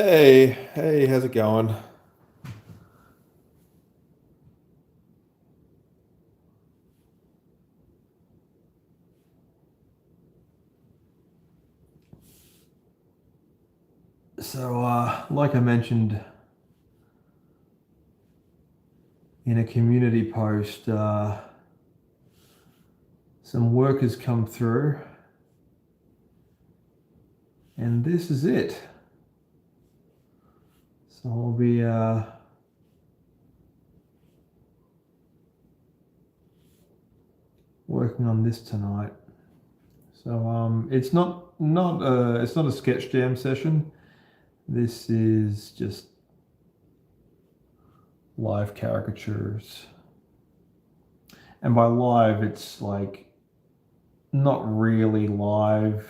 Hey, how's it going? Like I mentioned in a community post, some work has come through, and this is it. So I'll be working on this tonight. It's not a sketch jam session. This is just live caricatures, and by live, it's like not really live.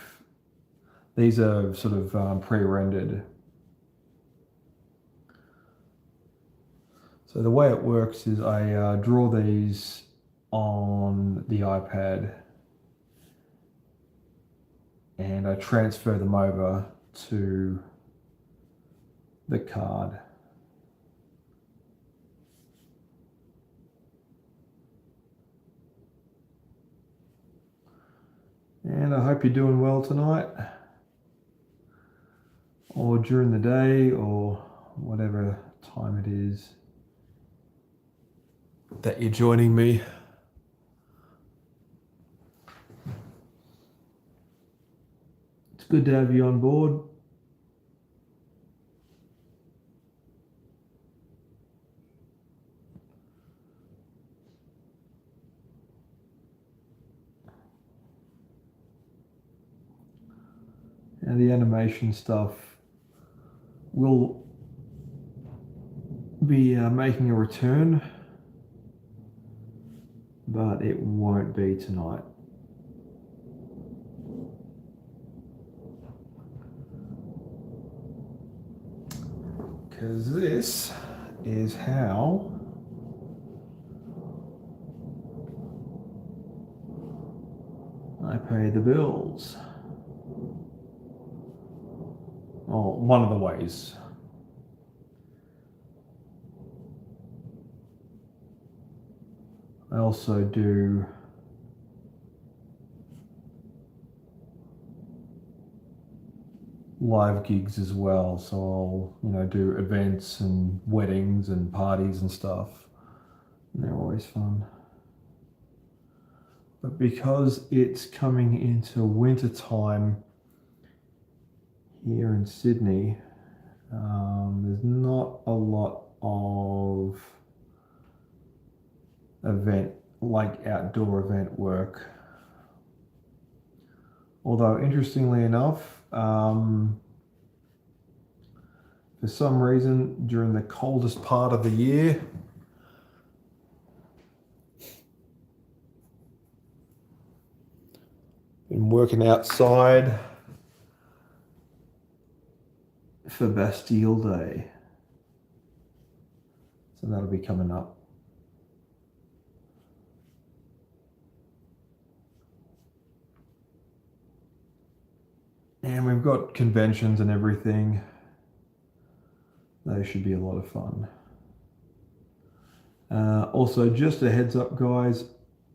These are sort of pre-rendered. So the way it works is I draw these on the iPad and I transfer them over to the card. And I hope you're doing well tonight, or during the day, or whatever time it is that you're joining me. It's good to have you on board. And the animation stuff will be making a return, but it won't be tonight. Because this is how I pay the bills. Well, one of the ways. I also do live gigs as well, so I'll do events and weddings and parties and stuff, and they're always fun. But because it's coming into winter time here in Sydney, there's not a lot of outdoor event work. Although interestingly enough, for some reason during the coldest part of the year, been working outside for Bastille Day. So that'll be coming up. And we've got conventions and everything. They should be a lot of fun. Also, just a heads up, guys.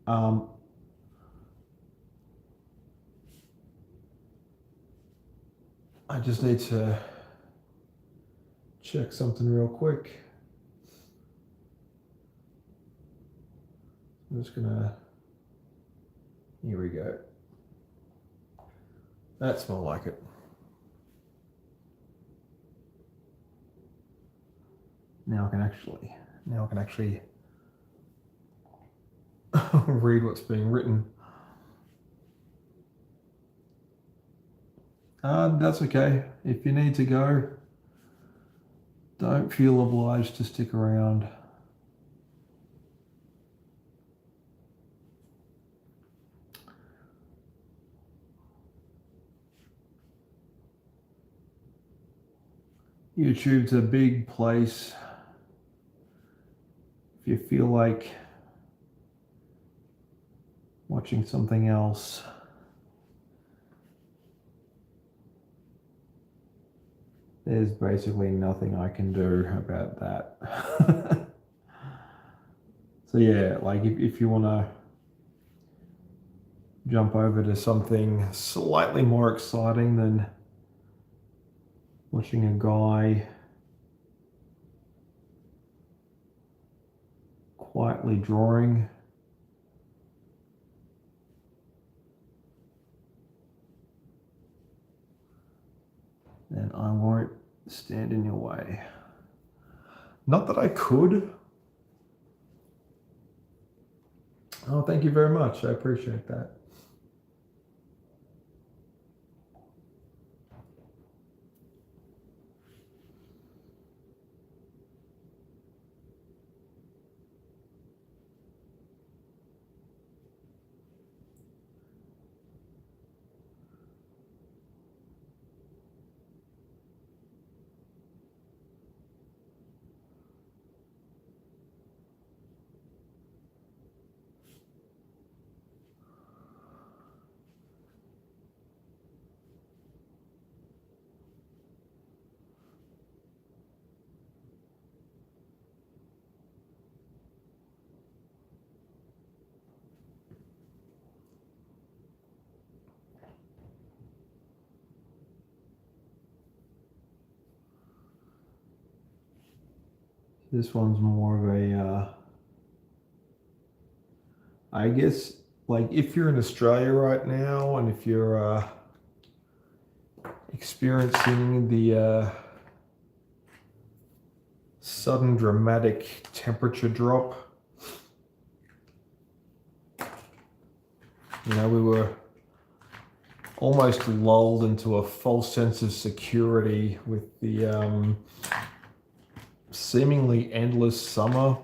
I just need to check something real quick. I'm just gonna, here we go. That's more like it. Now I can actually read what's being written. That's okay. If you need to go, don't feel obliged to stick around. YouTube's a big place. If you feel like watching something else, there's basically nothing I can do about that. So yeah, like if you want to jump over to something slightly more exciting than watching a guy quietly drawing, then I won't stand in your way. Not that I could. Oh, thank you very much. I appreciate that. This one's more of a, I guess, like if you're in Australia right now and if you're experiencing the sudden dramatic temperature drop, you know, we were almost lulled into a false sense of security with the seemingly endless summer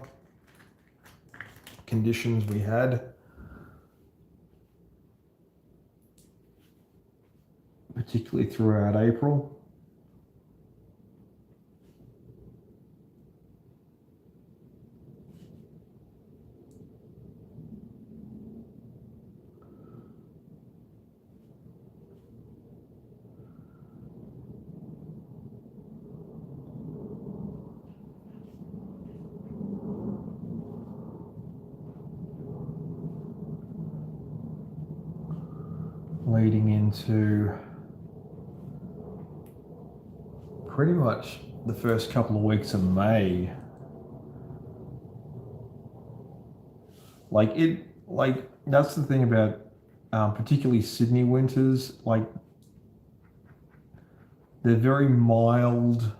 conditions we had, particularly throughout April. Leading into pretty much the first couple of weeks of May. Like that's the thing about particularly Sydney winters, like they're very mild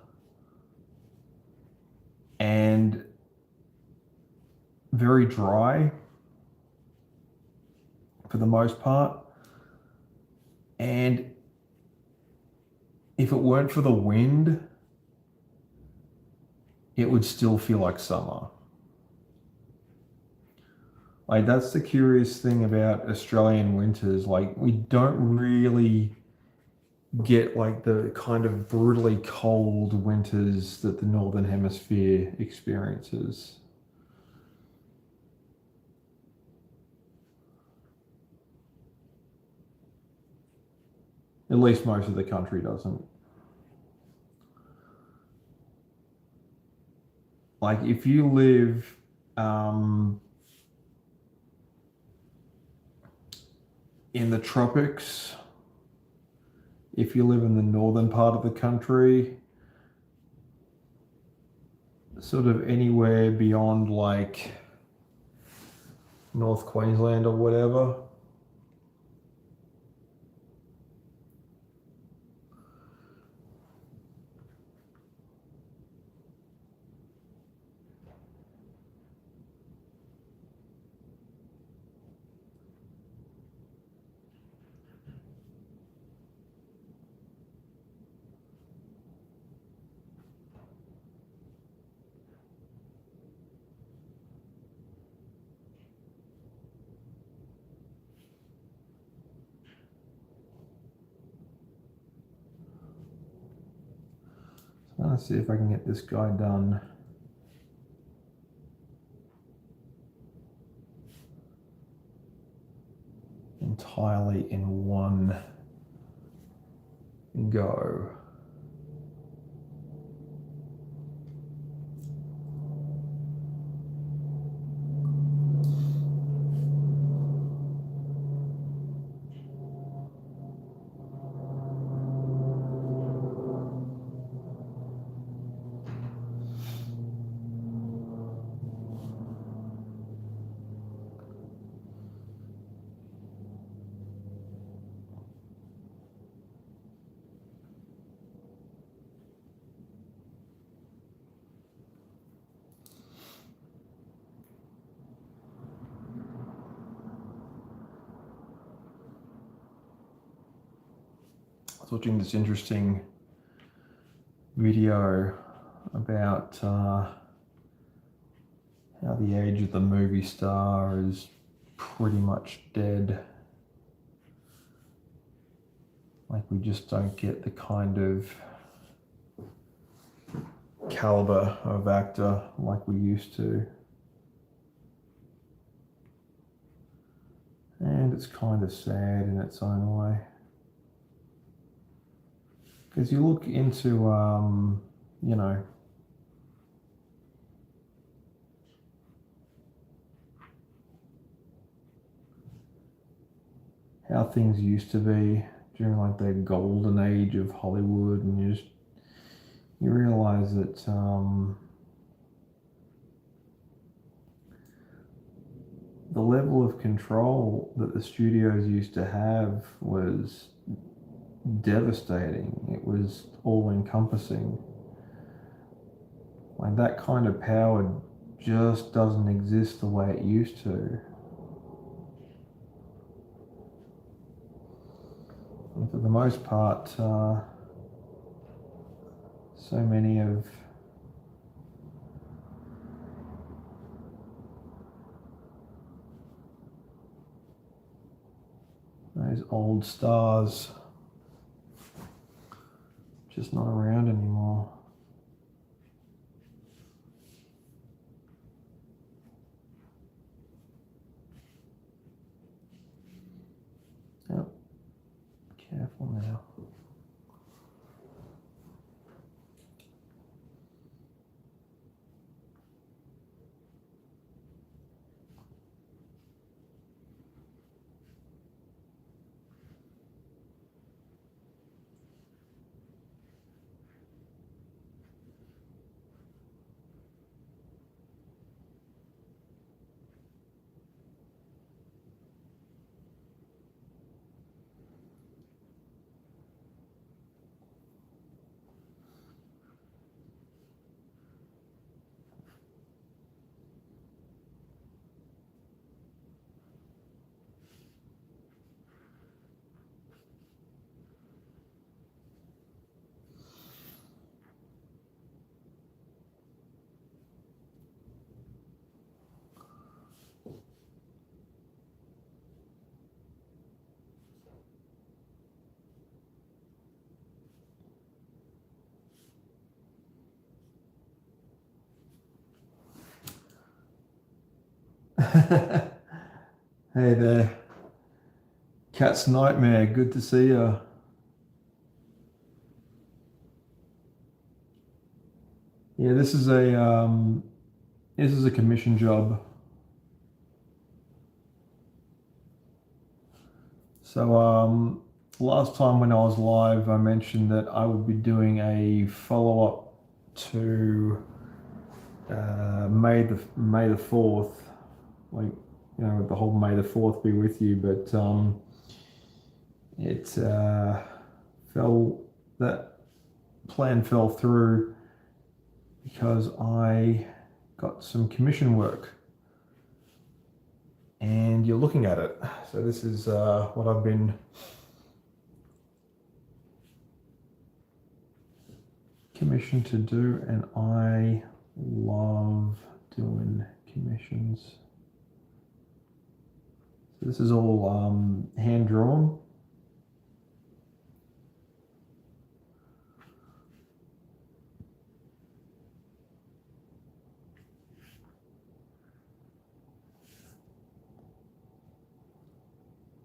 and very dry for the most part. And if it weren't for the wind, it would still feel like summer. Like that's the curious thing about Australian winters. Like we don't really get like the kind of brutally cold winters that the Northern Hemisphere experiences. At least most of the country doesn't. Like if you live in the tropics, if you live in the northern part of the country, sort of anywhere beyond like North Queensland or whatever, let's see if I can get this guy done entirely in one go. I was watching this interesting video about how the age of the movie star is pretty much dead. Like, we just don't get the kind of caliber of actor like we used to. And it's kind of sad in its own way. Because you look into, you know, how things used to be during like the golden age of Hollywood, and you realize that the level of control that the studios used to have was devastating. It was all encompassing. Like, that kind of power just doesn't exist the way it used to. And for the most part, so many of those old stars just not around anymore. Yep. Careful now. Hey there. Cat's Nightmare, good to see you. Yeah, this is a commission job. So last time when I was live, I mentioned that I would be doing a follow-up to May the 4th, like, you know, the whole May the 4th be with you, but it that plan fell through because I got some commission work, and you're looking at it. So this is what I've been commissioned to do, and I love doing commissions. So this is all hand drawn.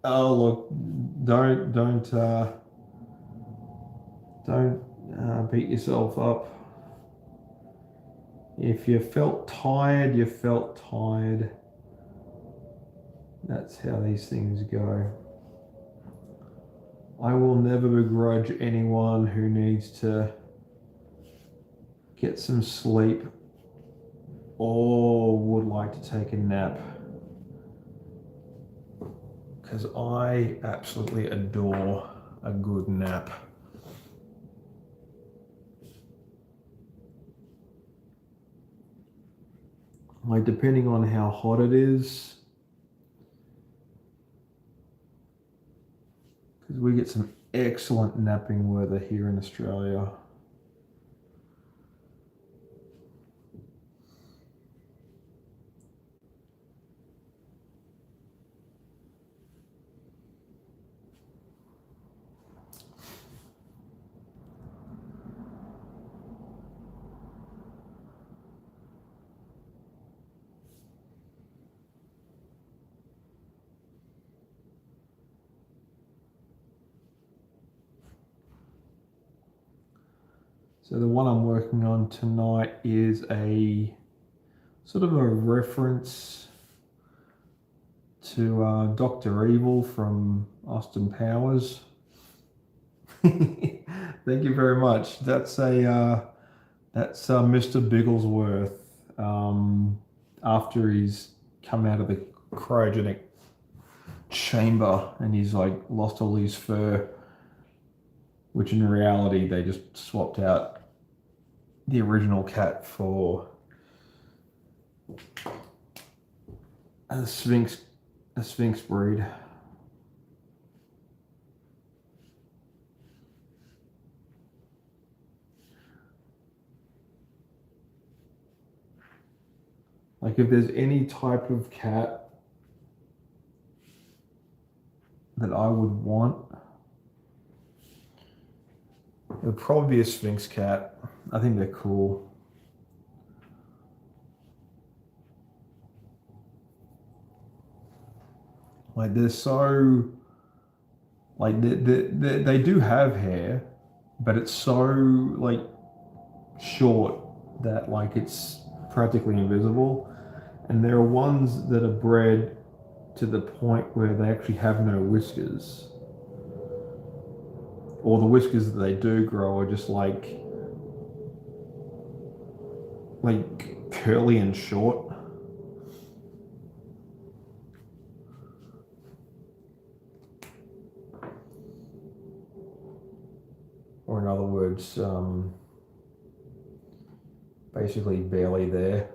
Oh look, don't beat yourself up. If you felt tired, you felt tired. That's how these things go. I will never begrudge anyone who needs to get some sleep or would like to take a nap, because I absolutely adore a good nap. Like, depending on how hot it is, because we get some excellent napping weather here in Australia. So the one I'm working on tonight is a sort of a reference to Dr. Evil from Austin Powers. Thank you very much. That's Mr. Bigglesworth after he's come out of the cryogenic chamber and he's like lost all his fur, which in reality they just swapped out the original cat for a Sphinx breed. Like if there's any type of cat that I would want, it would probably be a Sphinx cat. I think they're cool. Like they're so, like they do have hair, but it's so like short that like it's practically invisible. And there are ones that are bred to the point where they actually have no whiskers. Or the whiskers that they do grow are just like curly and short. Or in other words, basically barely there.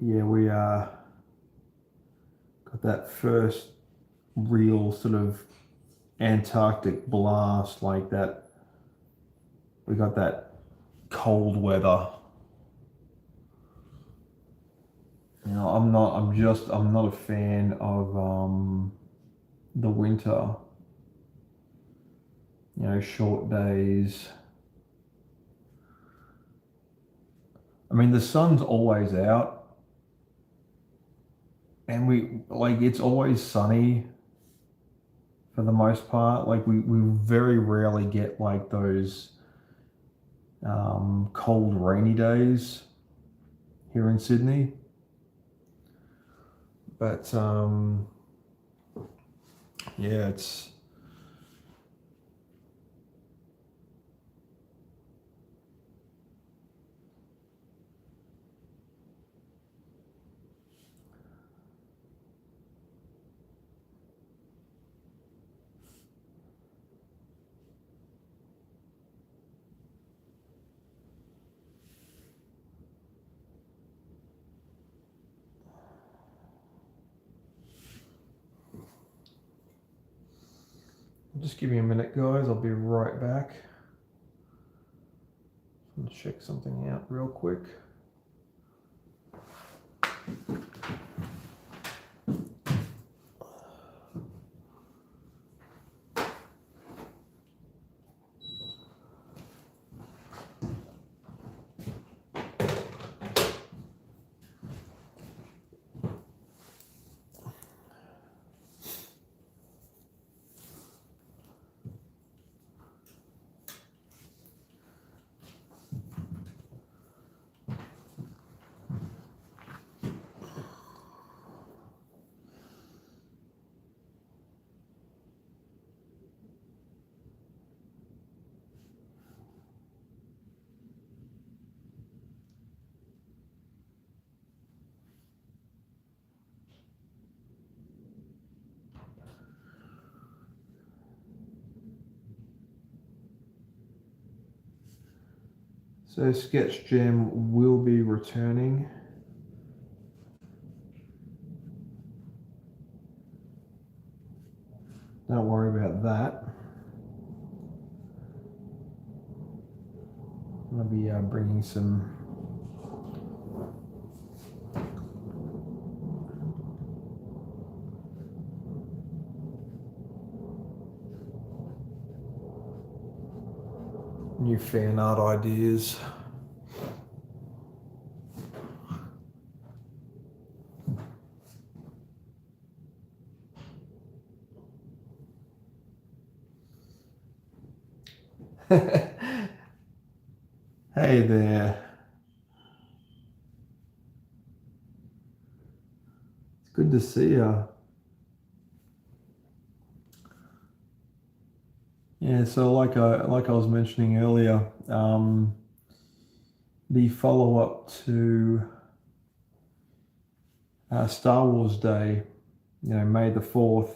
Yeah, we got that first real sort of Antarctic blast like that. We got that cold weather. You know, I'm not a fan of the winter. You know, short days. I mean, the sun's always out, and it's always sunny for the most part. Like we very rarely get like those cold, rainy days here in Sydney. But yeah, it's just give me a minute, guys. I'll be right back. I'm gonna check something out real quick. So Sketch Jam will be returning. Don't worry about that. I'll be bringing some new fan art ideas. Hey there. It's good to see you. Yeah, so like I was mentioning earlier, the follow-up to Star Wars Day, May the 4th,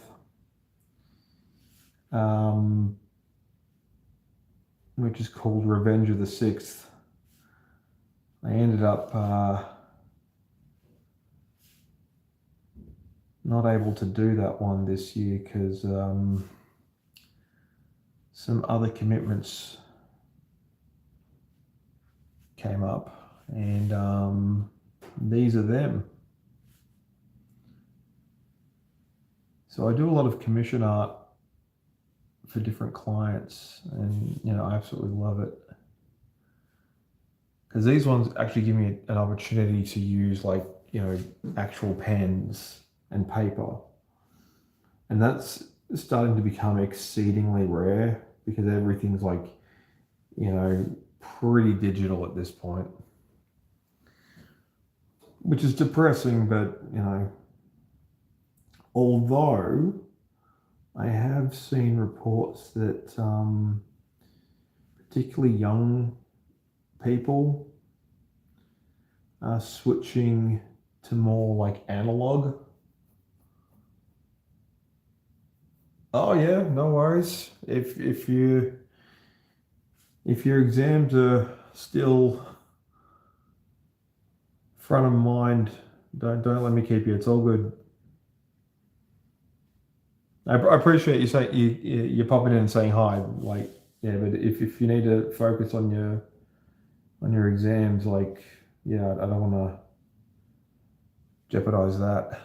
which is called Revenge of the Sixth. I ended up not able to do that one this year because some other commitments came up, and these are them. So I do a lot of commission art for different clients, and I absolutely love it because these ones actually give me an opportunity to use actual pens and paper, and that's starting to become exceedingly rare because everything's pretty digital at this point, which is depressing. But although I have seen reports that particularly young people are switching to more like analog. Oh yeah, no worries. If your exams are still front of mind, don't let me keep you. It's all good. I appreciate you saying you popping in and saying hi. Yeah, but if you need to focus on your exams, yeah, I don't want to jeopardize that.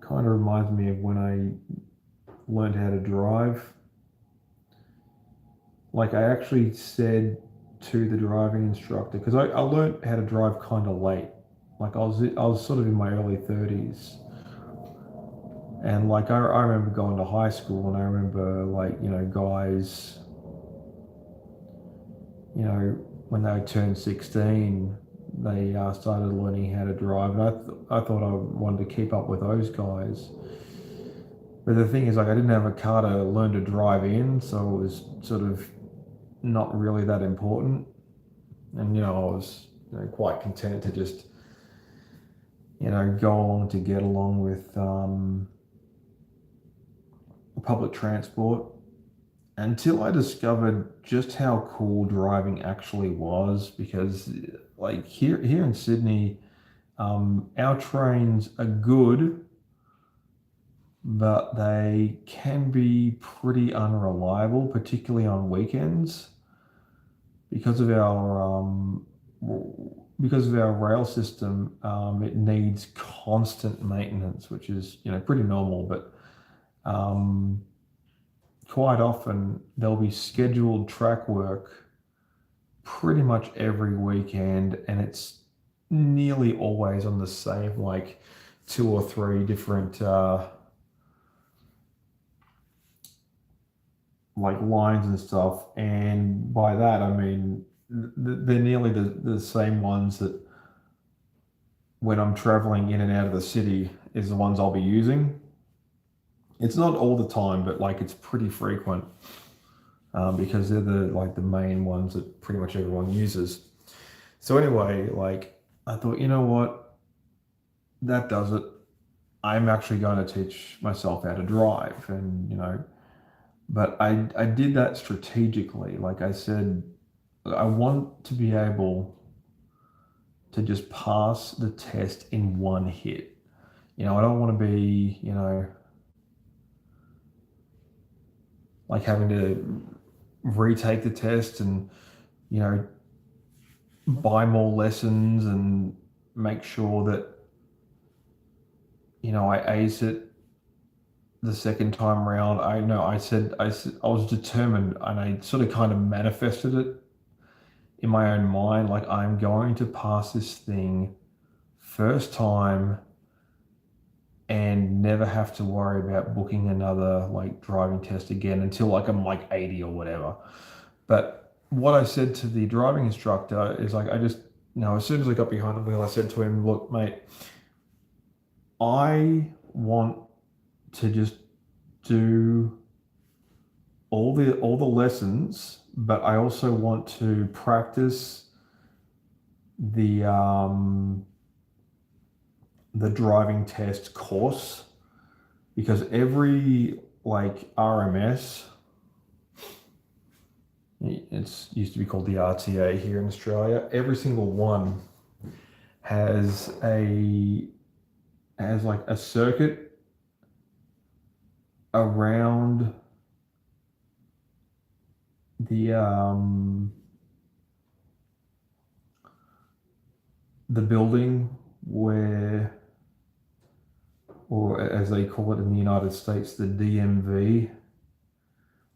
Kind of reminds me of when I learned how to drive. I actually said to the driving instructor, because I learned how to drive kind of late. I was sort of in my early 30s. And I remember going to high school, and I remember guys, when they turned 16, they started learning how to drive, and I thought I wanted to keep up with those guys. But the thing is, I didn't have a car to learn to drive in, so it was sort of not really that important. And I was quite content to just go along to get along with public transport, until I discovered just how cool driving actually was. Because here in Sydney, our trains are good, but they can be pretty unreliable, particularly on weekends, because of our rail system. It needs constant maintenance, which is pretty normal, but quite often there'll be scheduled track work pretty much every weekend, and it's nearly always on the same 2 or 3 different lines and stuff. And by that I mean they're nearly the same ones that when I'm traveling in and out of the city is the ones I'll be using. It's not all the time, but it's pretty frequent, because they're the main ones that pretty much everyone uses. So anyway, I thought, you know what, that does it. I'm actually going to teach myself how to drive. And But I did that strategically. Like I said, I want to be able to just pass the test in one hit. I don't want to be, like having to retake the test and, you know, buy more lessons and make sure that, I ace it the second time around. I know I was determined, and I sort of kind of manifested it in my own mind. Like, I'm going to pass this thing first time and never have to worry about booking another like driving test again until like I'm like 80 or whatever. But what I said to the driving instructor is like, I just, as soon as I got behind the wheel, I said to him, look, mate, I want to just do all the lessons, but I also want to practice the driving test course, because every like RMS, it's used to be called the RTA here in Australia, every single one has like a circuit around the building where, or as they call it in the United States, the DMV.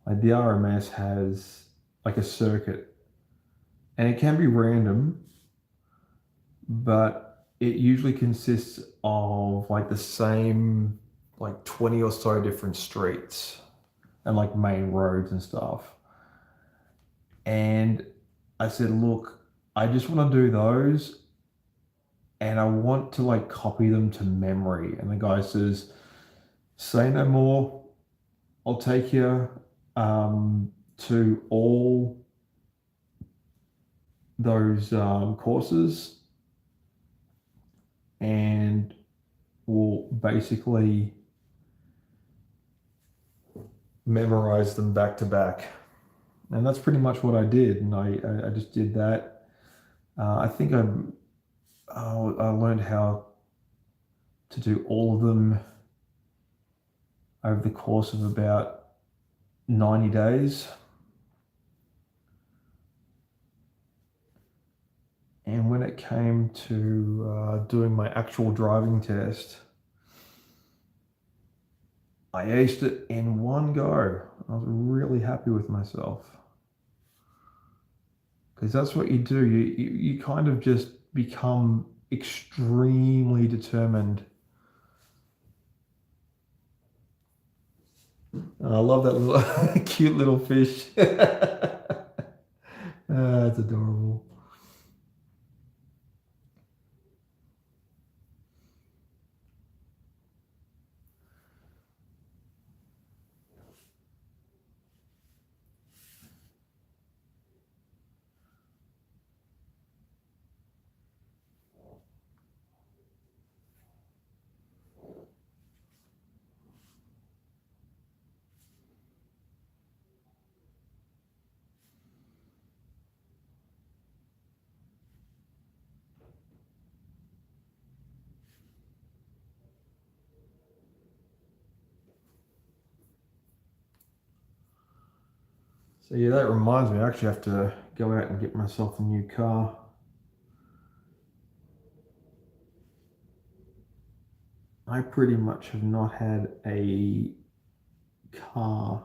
Like the RMS has like a circuit, and it can be random, but it usually consists of like the same like 20 or so different streets and like main roads and stuff. And I said, look, I just want to do those, and I want to like copy them to memory. And the guy says, say no more. I'll take you to all those courses, and we'll basically memorize them back to back. And that's pretty much what I did. And I just did that. I think I learned how to do all of them over the course of about 90 days. And when it came to doing my actual driving test, I aced it in one go. I was really happy with myself. Because that's what you do. You kind of just become extremely determined. And I love that little cute little fish. It's adorable. So yeah, that reminds me, I actually have to go out and get myself a new car. I pretty much have not had a car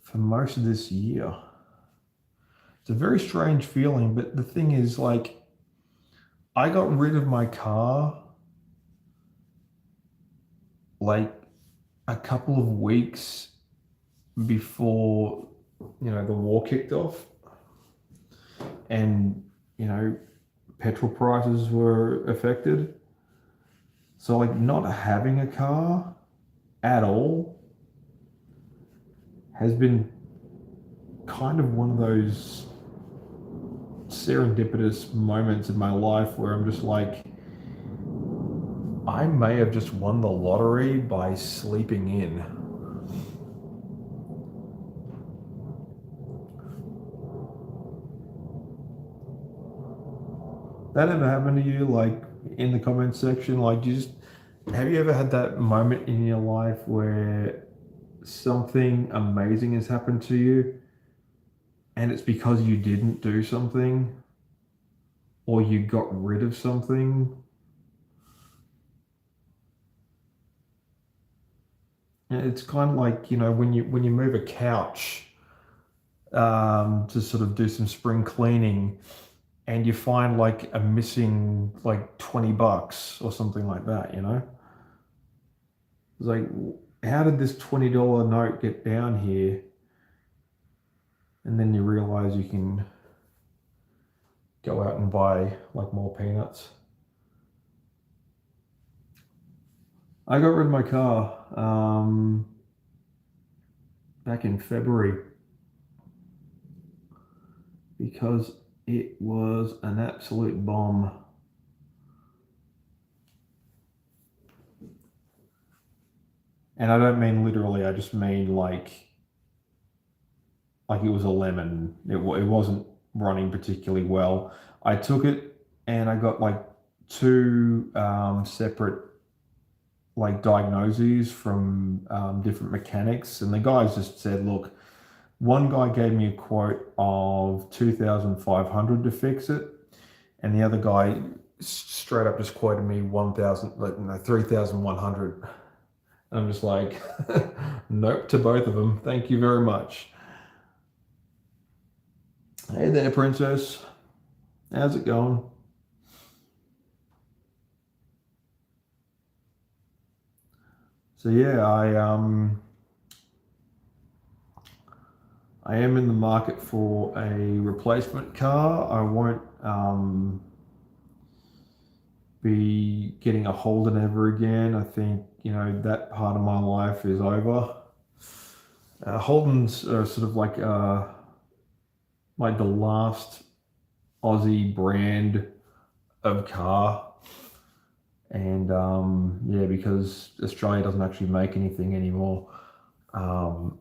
for most of this year. It's a very strange feeling, but the thing is, like, I got rid of my car like a couple of weeks before, the war kicked off. And, petrol prices were affected. So, like, not having a car at all has been kind of one of those serendipitous moments in my life where I'm just like, I may have just won the lottery by sleeping in. That ever happened to you? Like in the comment section, like have you ever had that moment in your life where something amazing has happened to you and it's because you didn't do something or you got rid of something? And it's kind of like, when you move a couch to sort of do some spring cleaning and you find like a missing like $20 or something like that. It's like, how did this $20 note get down here? And then you realize you can go out and buy like more peanuts. I got rid of my car back in February because it was an absolute bomb. And I don't mean literally, I just mean like it was a lemon. It wasn't running particularly well. I took it and I got like two separate like diagnoses from different mechanics, and the guys just said, look, one guy gave me a quote of 2,500 to fix it, and the other guy straight up just quoted me 1,000, like, no, 3,100. I'm just like, nope to both of them. Thank you very much. Hey there, princess. How's it going? So yeah, I am in the market for a replacement car. I won't be getting a Holden ever again. I think, that part of my life is over. Holdens are sort of like the last Aussie brand of car. And yeah, because Australia doesn't actually make anything anymore. Um,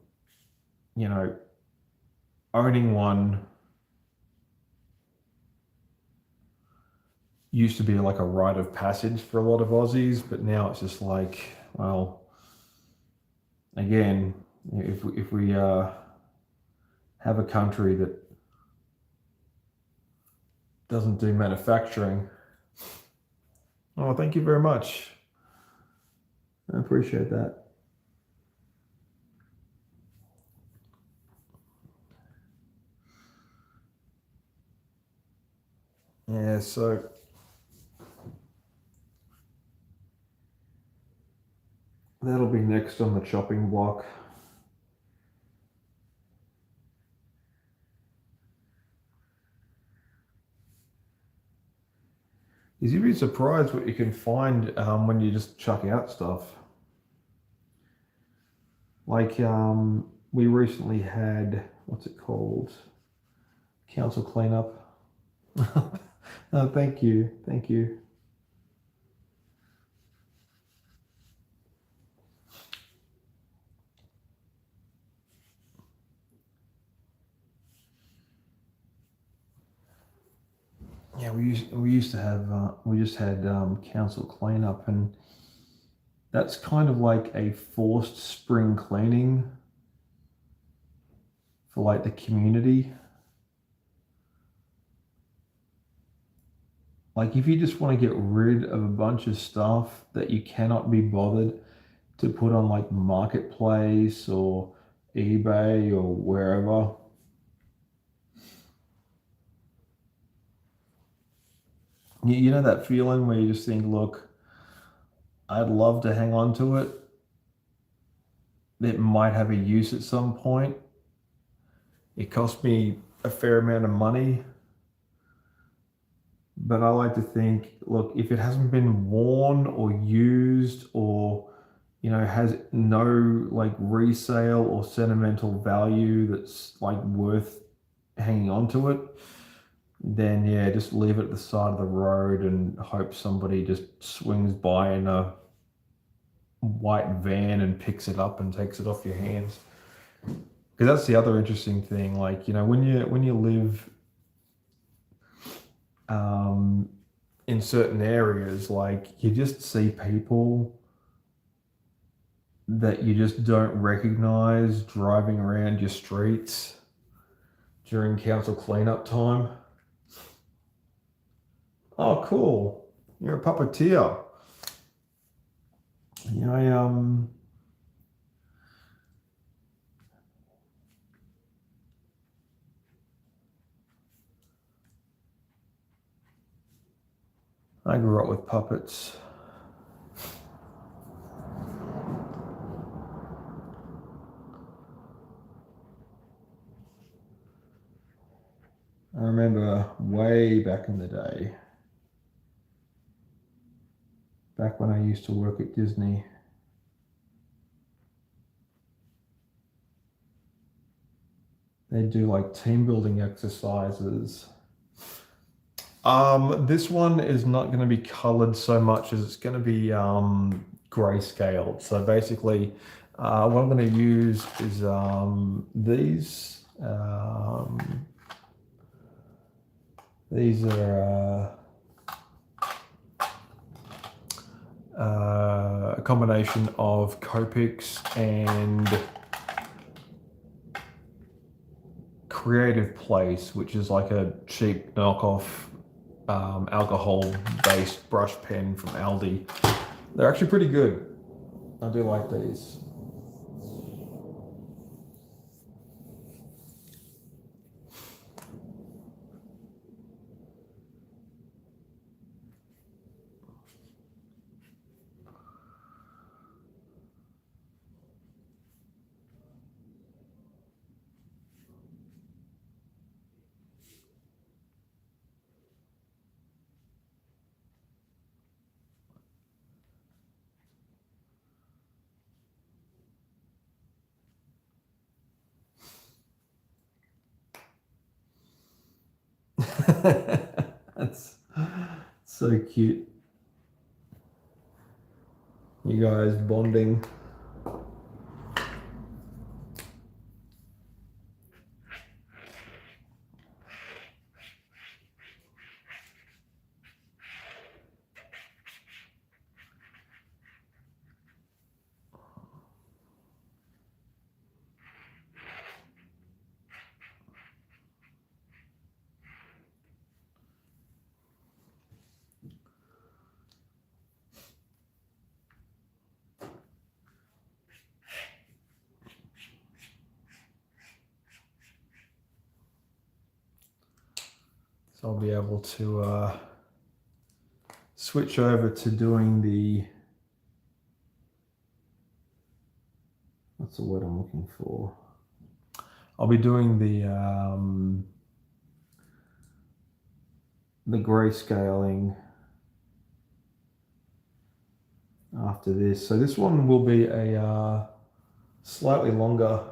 owning one used to be like a rite of passage for a lot of Aussies, but now it's just like, well, again, if we have a country that doesn't do manufacturing. Oh, thank you very much. I appreciate that. Yeah, so that'll be next on the chopping block. You'd be surprised what you can find when you just chuck out stuff. Like we recently had, what's it called? Council cleanup. Oh, thank you. Thank you. Yeah, we used to have we just had council cleanup, and that's kind of like a forced spring cleaning for like the community. Like if you just want to get rid of a bunch of stuff that you cannot be bothered to put on like Marketplace or eBay or wherever. You know that feeling where you just think, look, I'd love to hang on to it. It might have a use at some point. It cost me a fair amount of money. But I like to think, look, if it hasn't been worn or used or, has no like resale or sentimental value that's like worth hanging on to it, then yeah, just leave it at the side of the road and hope somebody just swings by in a white van and picks it up and takes it off your hands. Because that's the other interesting thing. Like, you know, when you live um, in certain areas, like you just see people that you just don't recognize driving around your streets during council cleanup time. Oh, cool! You're a puppeteer. Yeah, I grew up with puppets. I remember way back in the day, back when I used to work at Disney. They do like team building exercises. This one is not going to be colored so much as it's going to be grayscale. So basically, what I'm going to use is these. These are a combination of Copics and Creative Place, which is like a cheap knockoff alcohol-based brush pen from Aldi. They're actually pretty good. I do like these. That's so cute. You guys bonding. So I'll be able to switch over to doing the, what's the word I'm looking for? I'll be doing the grayscaling after this. So this one will be a slightly longer.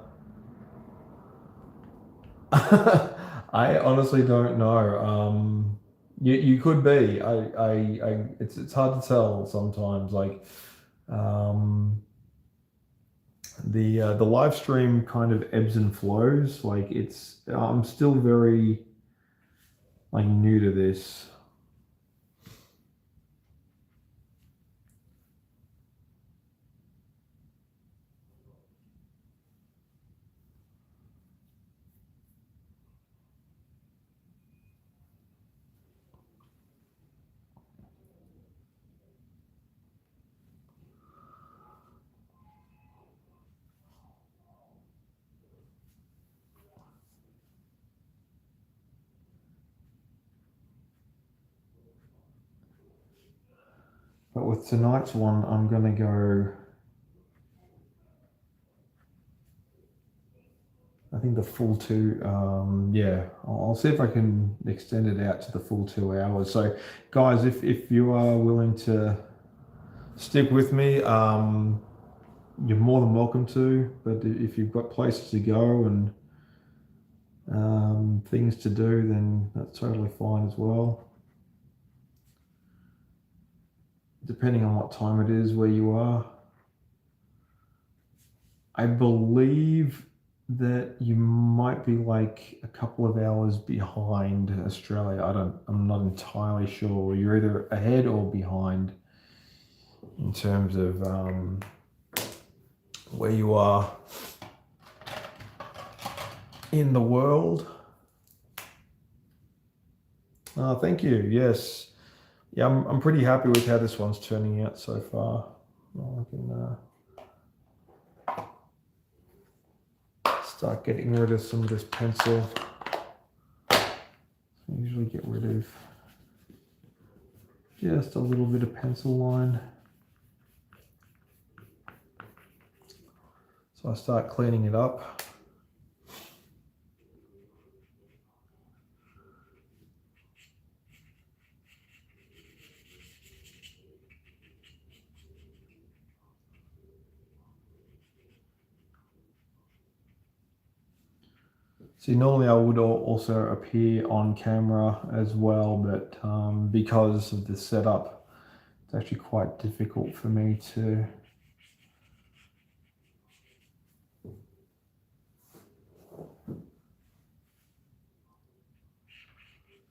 I honestly don't know. You could be. It's hard to tell sometimes. Like, the live stream kind of ebbs and flows. Like I'm still very like new to this. But with tonight's one, I'm gonna go. I think the full two. Yeah, I'll see if I can extend it out to the full 2 hours. So, guys, if you are willing to stick with me, you're more than welcome to. But if you've got places to go and things to do, then that's totally fine as well. Depending on what time it is where you are. I believe that you might be like a couple of hours behind Australia. I'm not entirely sure. You're either ahead or behind in terms of where you are in the world. Thank you. Yes. Yeah, I'm pretty happy with how this one's turning out so far. I can start getting rid of some of this pencil. I usually get rid of just a little bit of pencil line. So I start cleaning it up. See, normally I would also appear on camera as well, but because of the setup, it's actually quite difficult for me to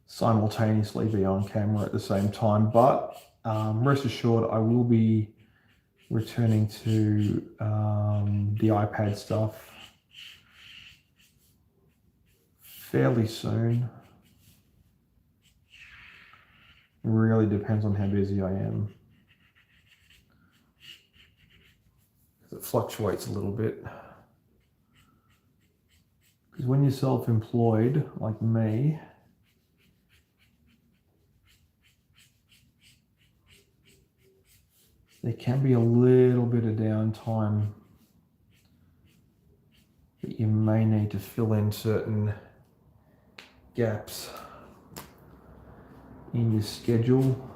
simultaneously be on camera at the same time. But rest assured, I will be returning to the iPad stuff fairly soon. It really depends on how busy I am. It fluctuates a little bit. Because when you're self-employed, like me, there can be a little bit of downtime that you may need to fill in certain gaps in your schedule.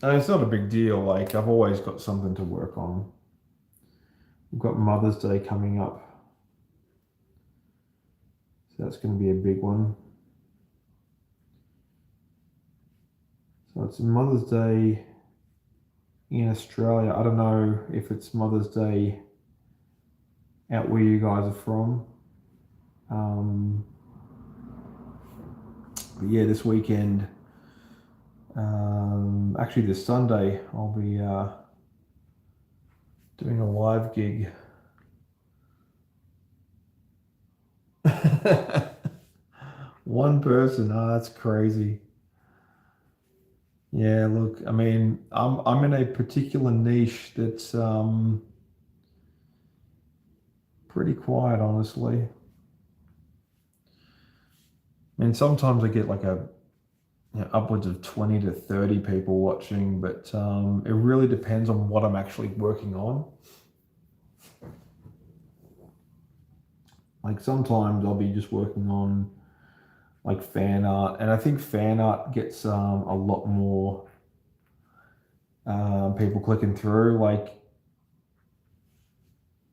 And it's not a big deal, like I've always got something to work on. We've got Mother's Day coming up. So that's going to be a big one. So it's Mother's Day in Australia. I don't know if it's Mother's Day out where you guys are from. But yeah, this weekend, actually this Sunday, I'll be doing a live gig. One person, that's crazy. Yeah, look, I mean, I'm in a particular niche that's pretty quiet, honestly. I mean, sometimes I get like upwards of 20 to 30 people watching, but it really depends on what I'm actually working on. Like sometimes I'll be just working on like fan art, and I think fan art gets a lot more people clicking through. Like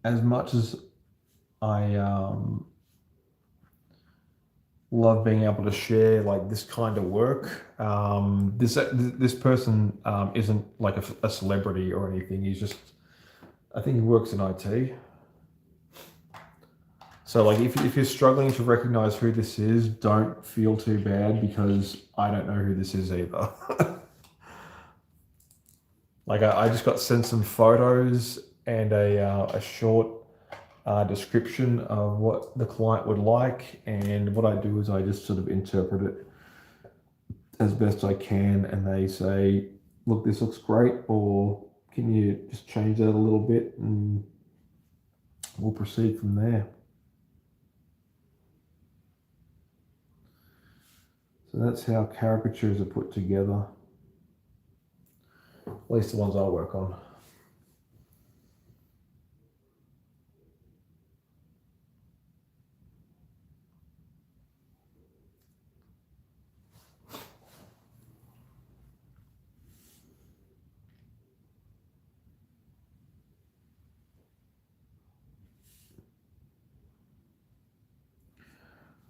as much as I love being able to share like this kind of work, this person isn't like a celebrity or anything. He's just, I think he works in IT. So like if you're struggling to recognize who this is, don't feel too bad because I don't know who this is either. Like I just got sent some photos and a short description of what the client would like, and what I do is I just sort of interpret it as best I can, and they say, look, this looks great, or can you just change that a little bit, and we'll proceed from there. So that's how caricatures are put together, at least the ones I work on.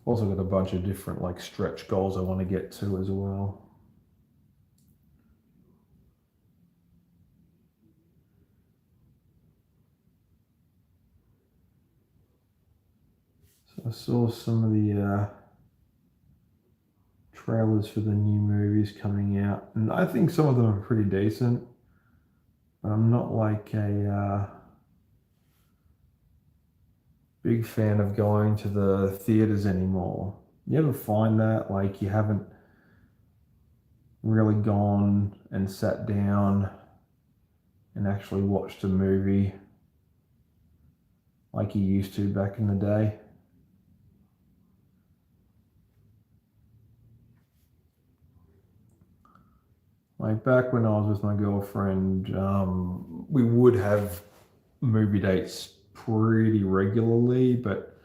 Also got a bunch of different like stretch goals I want to get to as well. So I saw some of the trailers for the new movies coming out, and I think some of them are pretty decent. But I'm not like a big fan of going to the theaters anymore. You ever find that like you haven't really gone and sat down and actually watched a movie like you used to back in the day? Like back when I was with my girlfriend, we would have movie dates pretty regularly, but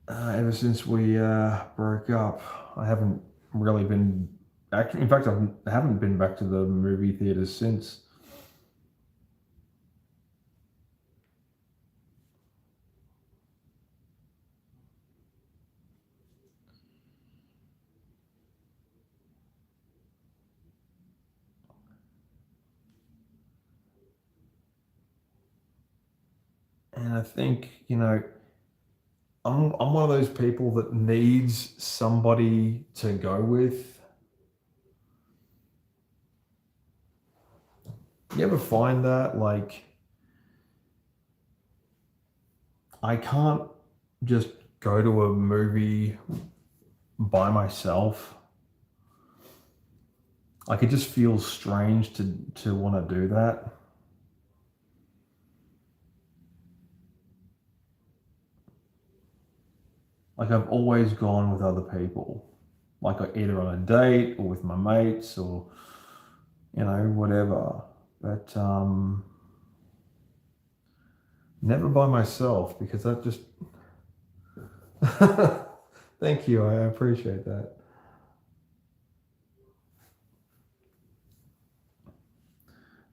ever since we broke up, I haven't really been. Actually, in fact, I haven't been back to the movie theaters since. And I think, I'm one of those people that needs somebody to go with. You ever find that? Like, I can't just go to a movie by myself. Like, it just feels strange to want to do that. Like, I've always gone with other people, like either on a date or with my mates or, whatever. But never by myself because that just. Thank you. I appreciate that.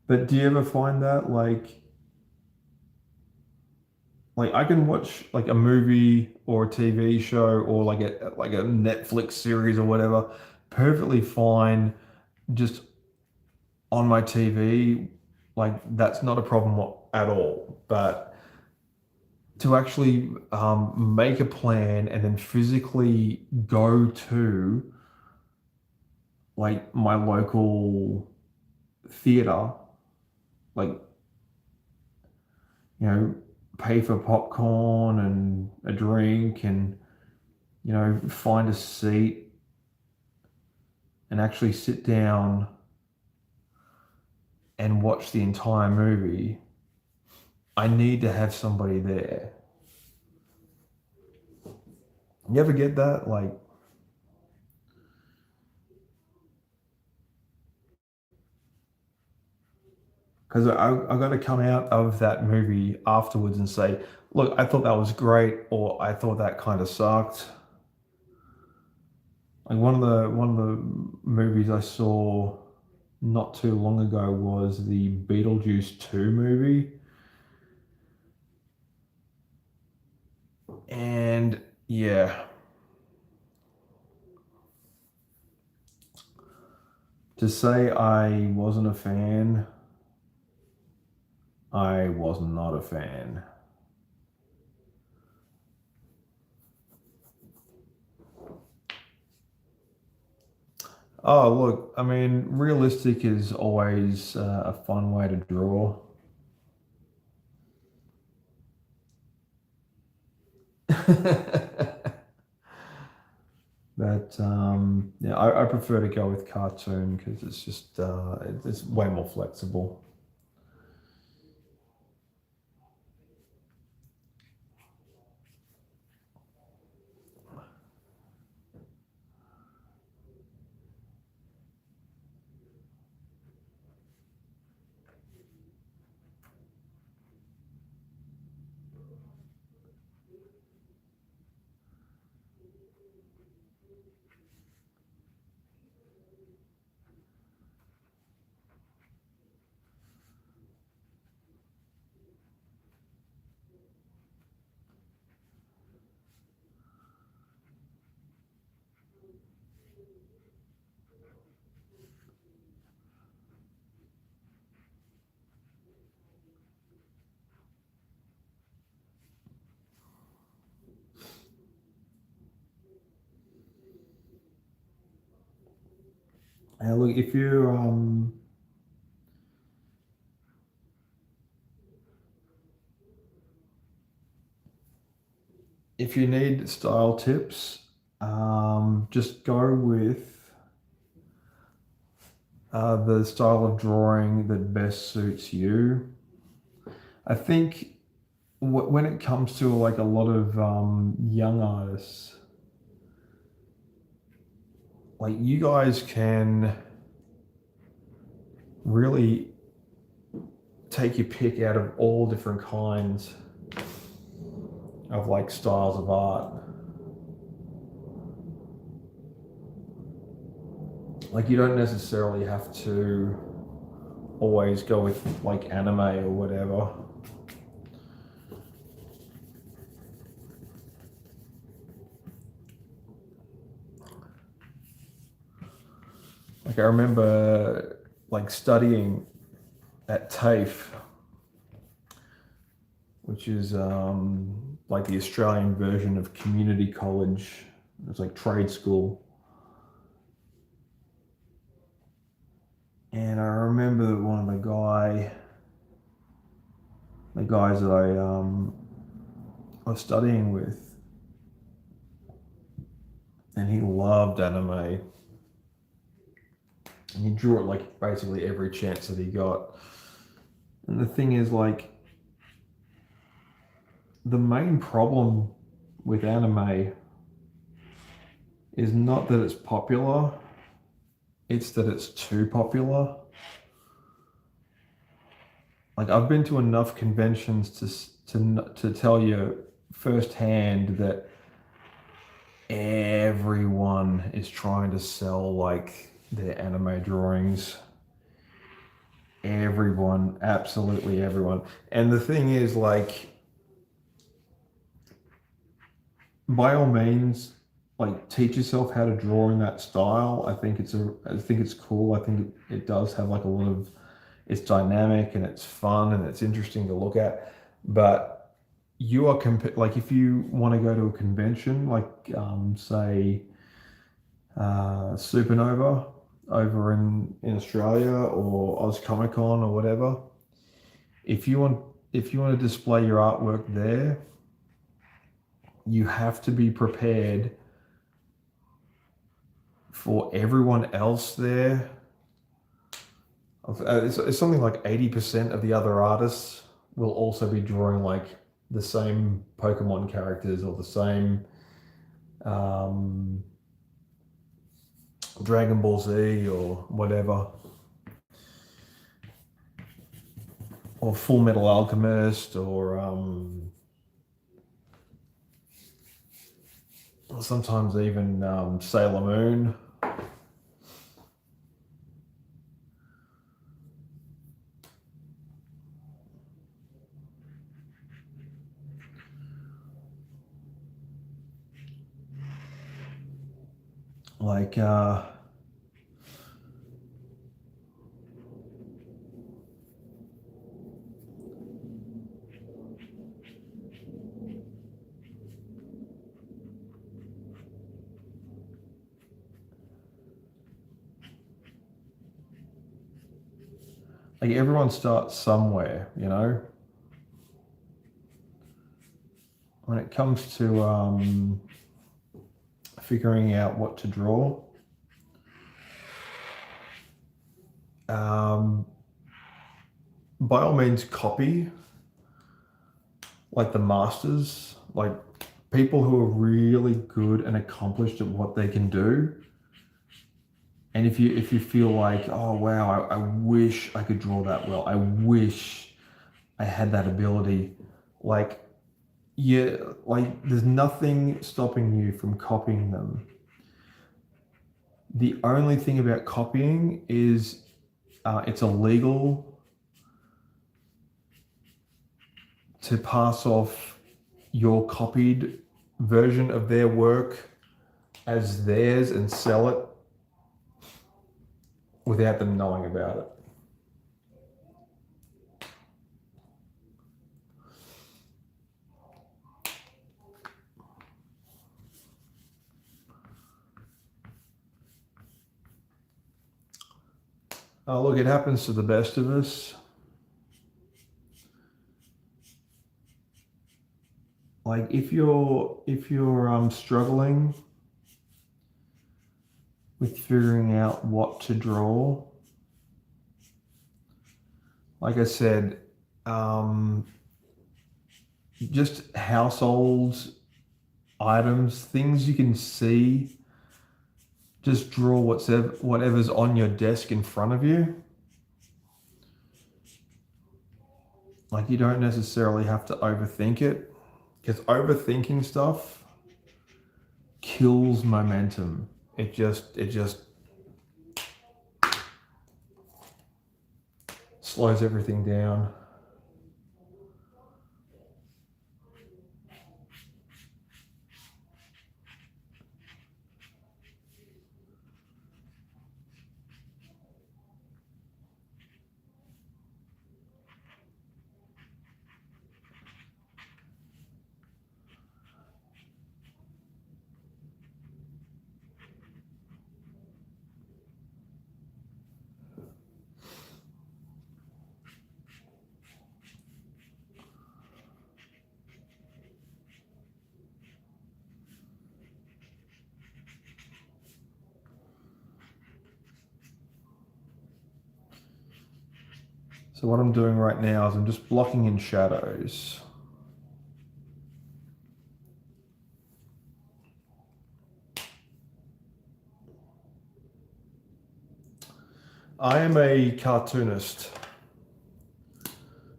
But do you ever find that like I can watch like a movie or a TV show or like a Netflix series or whatever perfectly fine just on my TV, like that's not a problem at all. But to actually make a plan and then physically go to like my local theater, like you know, pay for popcorn and a drink and find a seat and actually sit down and watch the entire movie, I need to have somebody there. You ever get that? Like, because I got to come out of that movie afterwards and say, look, I thought that was great, or I thought that kind of sucked. Like one of the movies I saw not too long ago was the Beetlejuice 2 movie. And yeah, to say I wasn't a fan, I was not a fan. Oh, look, I mean, realistic is always a fun way to draw. But yeah, I prefer to go with cartoon because it's just it's way more flexible. And look, if you need style tips, just go with the style of drawing that best suits you. I think when it comes to like a lot of young artists, like you guys can really take your pick out of all different kinds of like styles of art. Like you don't necessarily have to always go with like anime or whatever. Like I remember like studying at TAFE, which is like the Australian version of community college. It's like trade school. And I remember that one of the guys that I was studying with, and he loved anime. And he drew it like basically every chance that he got. And the thing is, like, the main problem with anime is not that it's popular, it's that it's too popular. Like, I've been to enough conventions to tell you firsthand that everyone is trying to sell like their anime drawings. Everyone, absolutely everyone. And the thing is, like, by all means, like teach yourself how to draw in that style. I think it's cool. I think it does have like a lot of, it's dynamic and it's fun and it's interesting to look at. But you are like if you want to go to a convention, like say Supernova over in Australia or Oz Comic Con or whatever, if you want to display your artwork there, you have to be prepared for everyone else there. It's something like 80% of the other artists will also be drawing like the same Pokemon characters or the same Dragon Ball Z or whatever, or Full Metal Alchemist, or sometimes even Sailor Moon. Like everyone starts somewhere, you know. When it comes to figuring out what to draw, by all means copy like the masters, like people who are really good and accomplished at what they can do. And if you feel like, oh wow, I wish I could draw that well, I wish I had that ability, like, yeah, like there's nothing stopping you from copying them. The only thing about copying is it's illegal to pass off your copied version of their work as theirs and sell it without them knowing about it. Oh, look, it happens to the best of us. Like if you're struggling with figuring out what to draw, like I said, um, just household items, things you can see. Just draw whatever's on your desk in front of you. Like you don't necessarily have to overthink it, because overthinking stuff kills momentum. It just slows everything down. So what I'm doing right now is I'm just blocking in shadows. I am a cartoonist.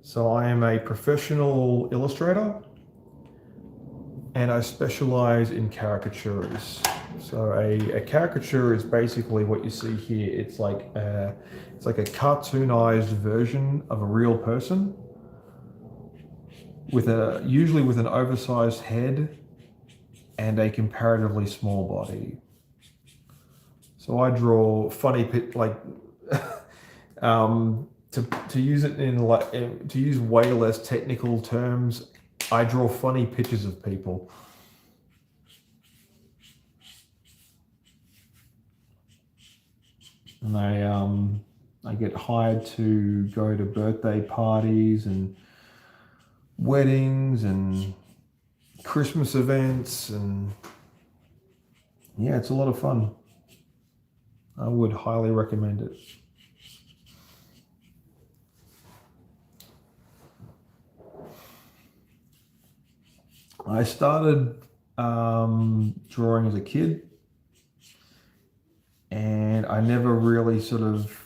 So I am a professional illustrator and I specialize in caricatures. So a caricature is basically what you see here. It's like a cartoonized version of a real person with usually with an oversized head and a comparatively small body. So I draw funny to use it to use way less technical terms, I draw funny pictures of people. And I get hired to go to birthday parties and weddings and Christmas events, and yeah, it's a lot of fun. I would highly recommend it. I started drawing as a kid, and I never really sort of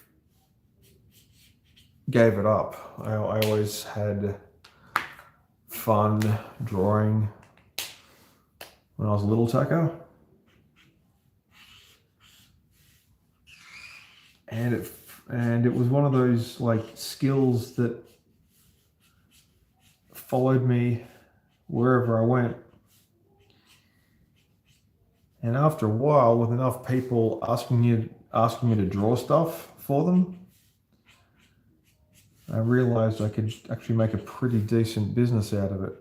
gave it up. I always had fun drawing when I was a little tacker. And it was one of those like skills that followed me wherever I went. And after a while, with enough people asking me to draw stuff for them, I realized I could actually make a pretty decent business out of it.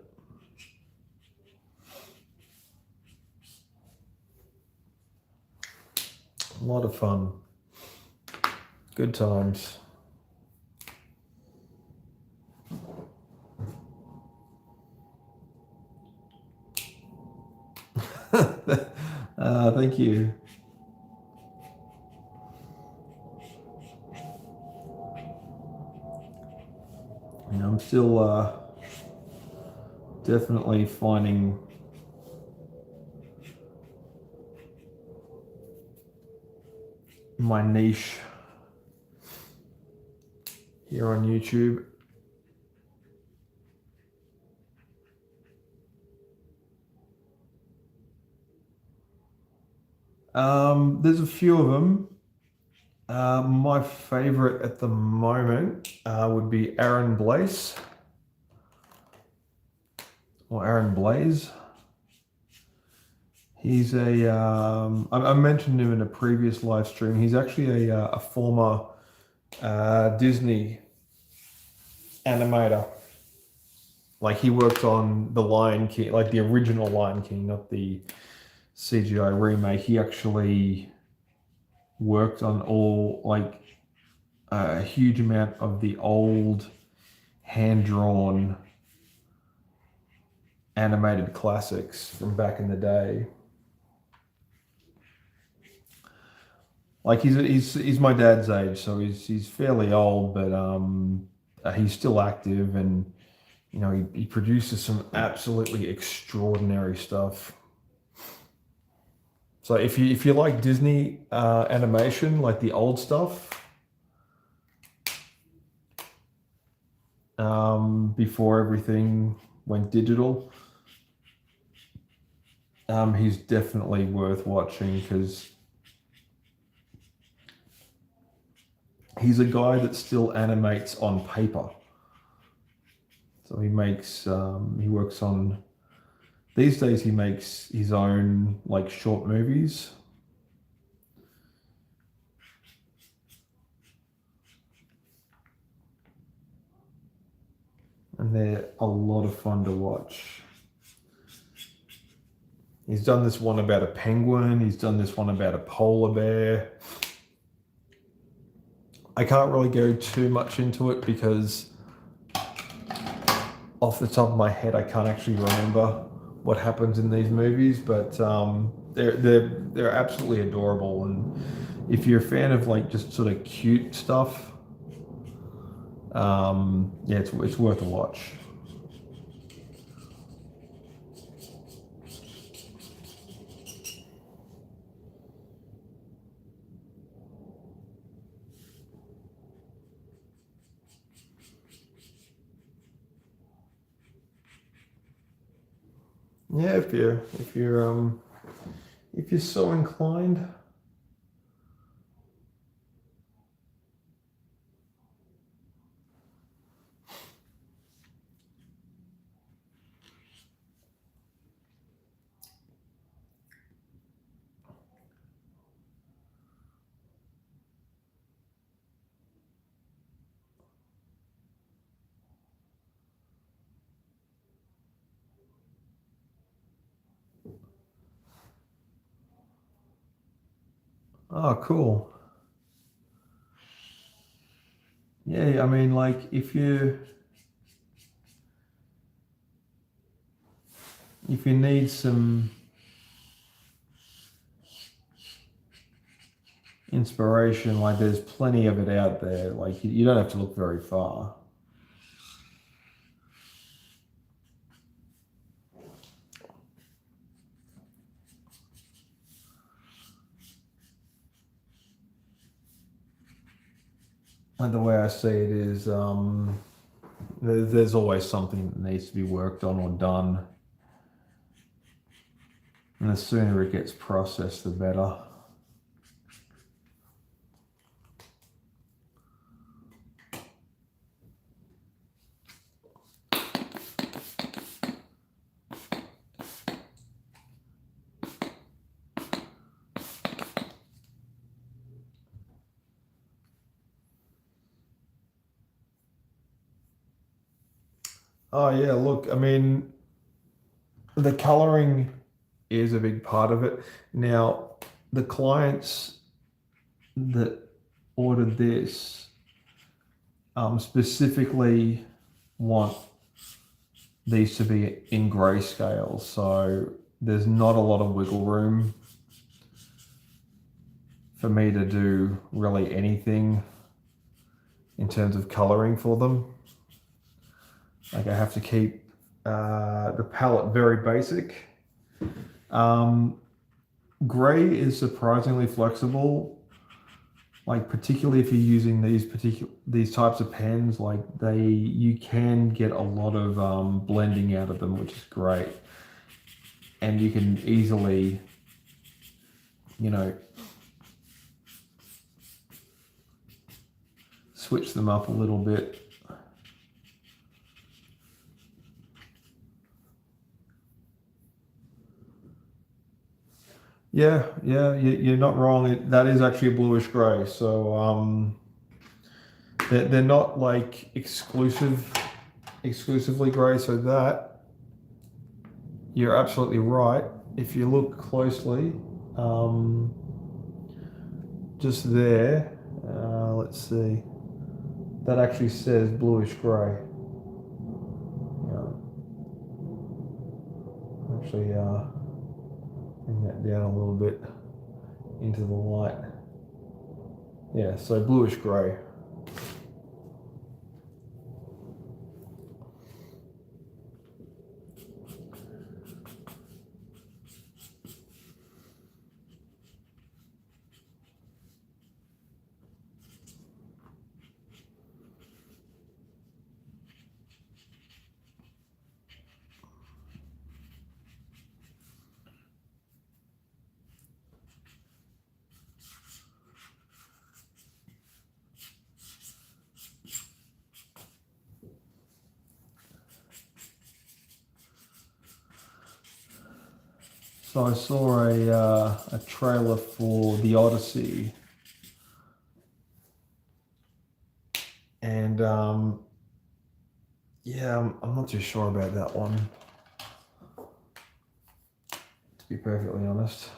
A lot of fun. Good times. Thank you. And I'm still definitely finding my niche here on YouTube. There's a few of them. My favorite at the moment would be Aaron Blaze or Aaron Blaze. He's I mentioned him in a previous live stream. He's actually a former Disney animator. Like he worked on the Lion King, like the original Lion King, not the CGI remake. He actually worked on all a huge amount of the old hand-drawn animated classics from back in the day. Like he's my dad's age, so he's fairly old, but he's still active, and you know he produces some absolutely extraordinary stuff. So if you like Disney animation, like the old stuff, before everything went digital, he's definitely worth watching because he's a guy that still animates on paper. So he works on, these days he makes his own like short movies. And they're a lot of fun to watch. He's done this one about a penguin. He's done this one about a polar bear. I can't really go too much into it because off the top of my head, I can't actually remember what happens in these movies, but they're absolutely adorable. And if you're a fan of like just sort of cute stuff, yeah, it's worth a watch. Yeah, if you're so inclined. Oh, cool. Yeah, I mean, like if you need some inspiration, like there's plenty of it out there. Like you don't have to look very far. And the way I see it is, there's always something that needs to be worked on or done, and the sooner it gets processed, the better. Oh yeah, look, I mean, the coloring is a big part of it. Now, the clients that ordered this specifically want these to be in grayscale, so there's not a lot of wiggle room for me to do really anything in terms of coloring for them. Like I have to keep the palette very basic. Gray is surprisingly flexible, like particularly if you're using these types of pens. Like you can get a lot of blending out of them, which is great, and you can easily, you know, switch them up a little bit. Yeah, you're not wrong. That is actually a bluish gray. So they're not like exclusively gray. So that you're absolutely right. If you look closely, just there. Let's see. That actually says bluish grey. Yeah. Actually, bring that down a little bit into the light. Yeah, so bluish grey. So I saw a trailer for The Odyssey, and yeah, I'm not too sure about that one, to be perfectly honest.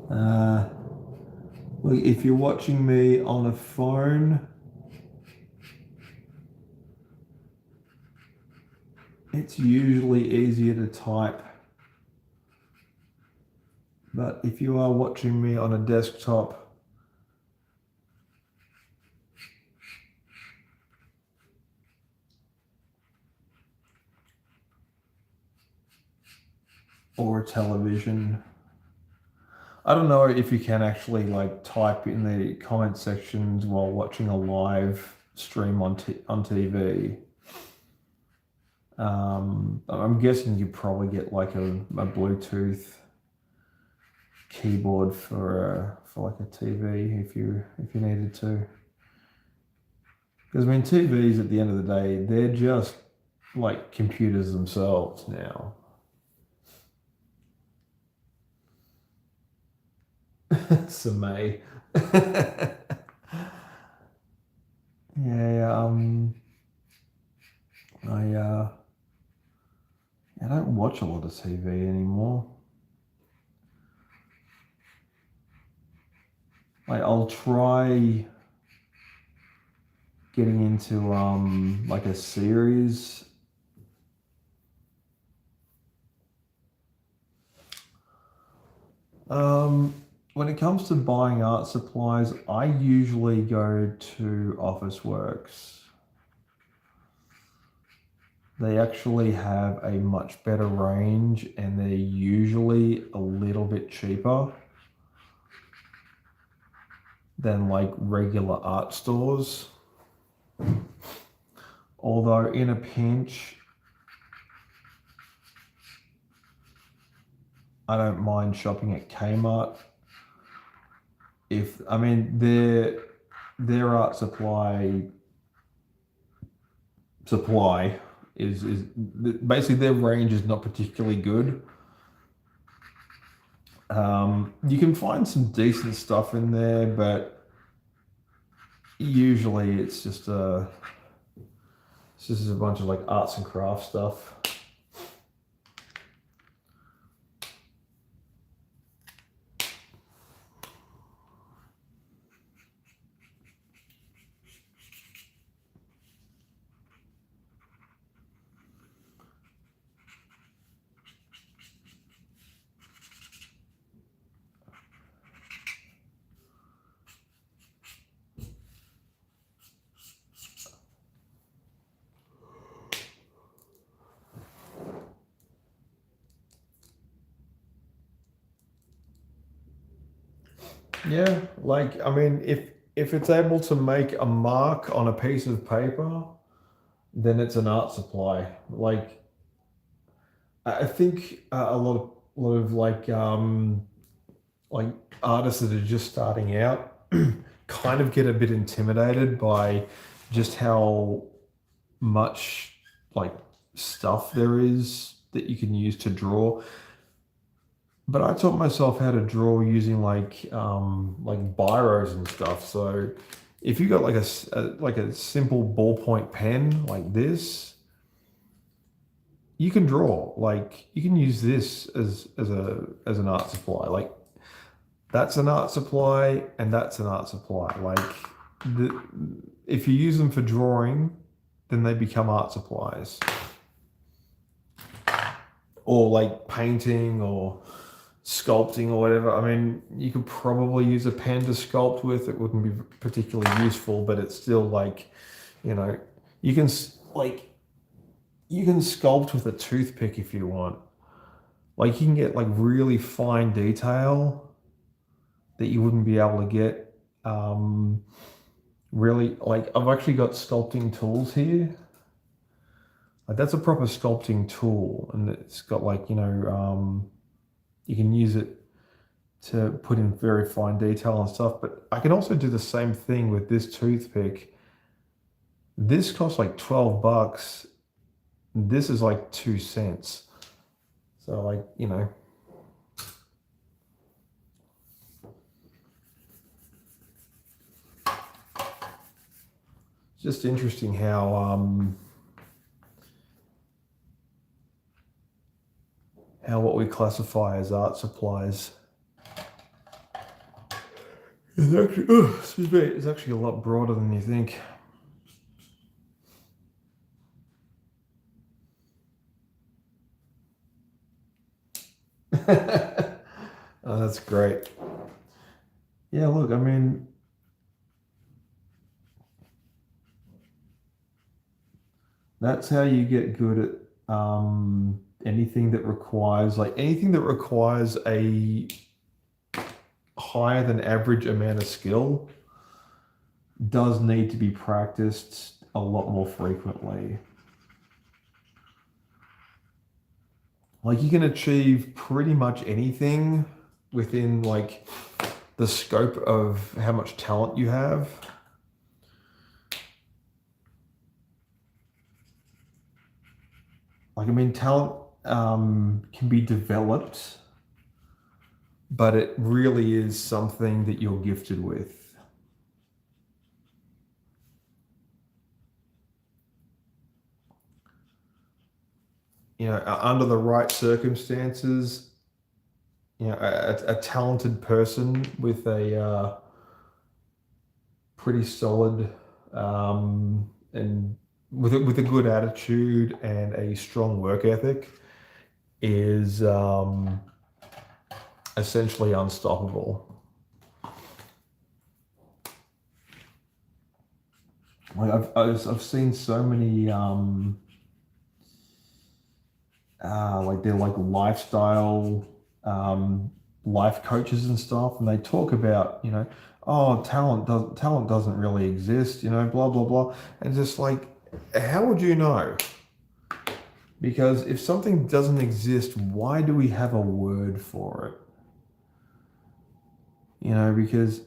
uh, Look, if you're watching me on a phone, it's usually easier to type. But if you are watching me on a desktop, or a television, I don't know if you can actually like type in the comment sections while watching a live stream on TV. I'm guessing you probably get like a Bluetooth keyboard for like a TV if you needed to. Because I mean, TVs at the end of the day, they're just like computers themselves now. Samay. Yeah, I don't watch a lot of TV anymore. Like I'll try getting into like a series. When it comes to buying art supplies, I usually go to Officeworks. They actually have a much better range and they're usually a little bit cheaper than like regular art stores. Although in a pinch, I don't mind shopping at Kmart. If I mean their art supply is basically their range is not particularly good. You can find some decent stuff in there, but usually it's just a bunch of like arts and crafts stuff. Yeah, like I mean, if it's able to make a mark on a piece of paper, then it's an art supply. Like I think a lot of like artists that are just starting out kind of get a bit intimidated by just how much like stuff there is that you can use to draw. But I taught myself how to draw using like biros and stuff. So if you got like like a simple ballpoint pen like this, you can draw. Like you can use this as an art supply. Like that's an art supply and that's an art supply. Like the, if you use them for drawing, then they become art supplies. Or like painting or sculpting or whatever. I mean, you could probably use a pen to sculpt with. It wouldn't be particularly useful, but it's still like, you know, you can like you can sculpt with a toothpick if you want. Like you can get like really fine detail that you wouldn't be able to get. Um, really, like I've actually got sculpting tools here. Like that's a proper sculpting tool, and it's got like you can use it to put in very fine detail and stuff. But I can also do the same thing with this toothpick. This costs like $12. This is like 2 cents. So like, it's just interesting how what we classify as art supplies is actually, oh, excuse me, it's actually a lot broader than you think. Oh, that's great. Yeah, look, I mean, that's how you get good at anything that requires a higher than average amount of skill does need to be practiced a lot more frequently. Like you can achieve pretty much anything within like the scope of how much talent you have. Like I mean, talent can be developed, but it really is something that you're gifted with. Under the right circumstances, a talented person with a pretty solid and with a good attitude and a strong work ethic is essentially unstoppable. Like I've seen so many like they're like lifestyle life coaches and stuff, and they talk about oh talent doesn't really exist, blah blah blah, and just like how would you know? Because if something doesn't exist, why do we have a word for it? Because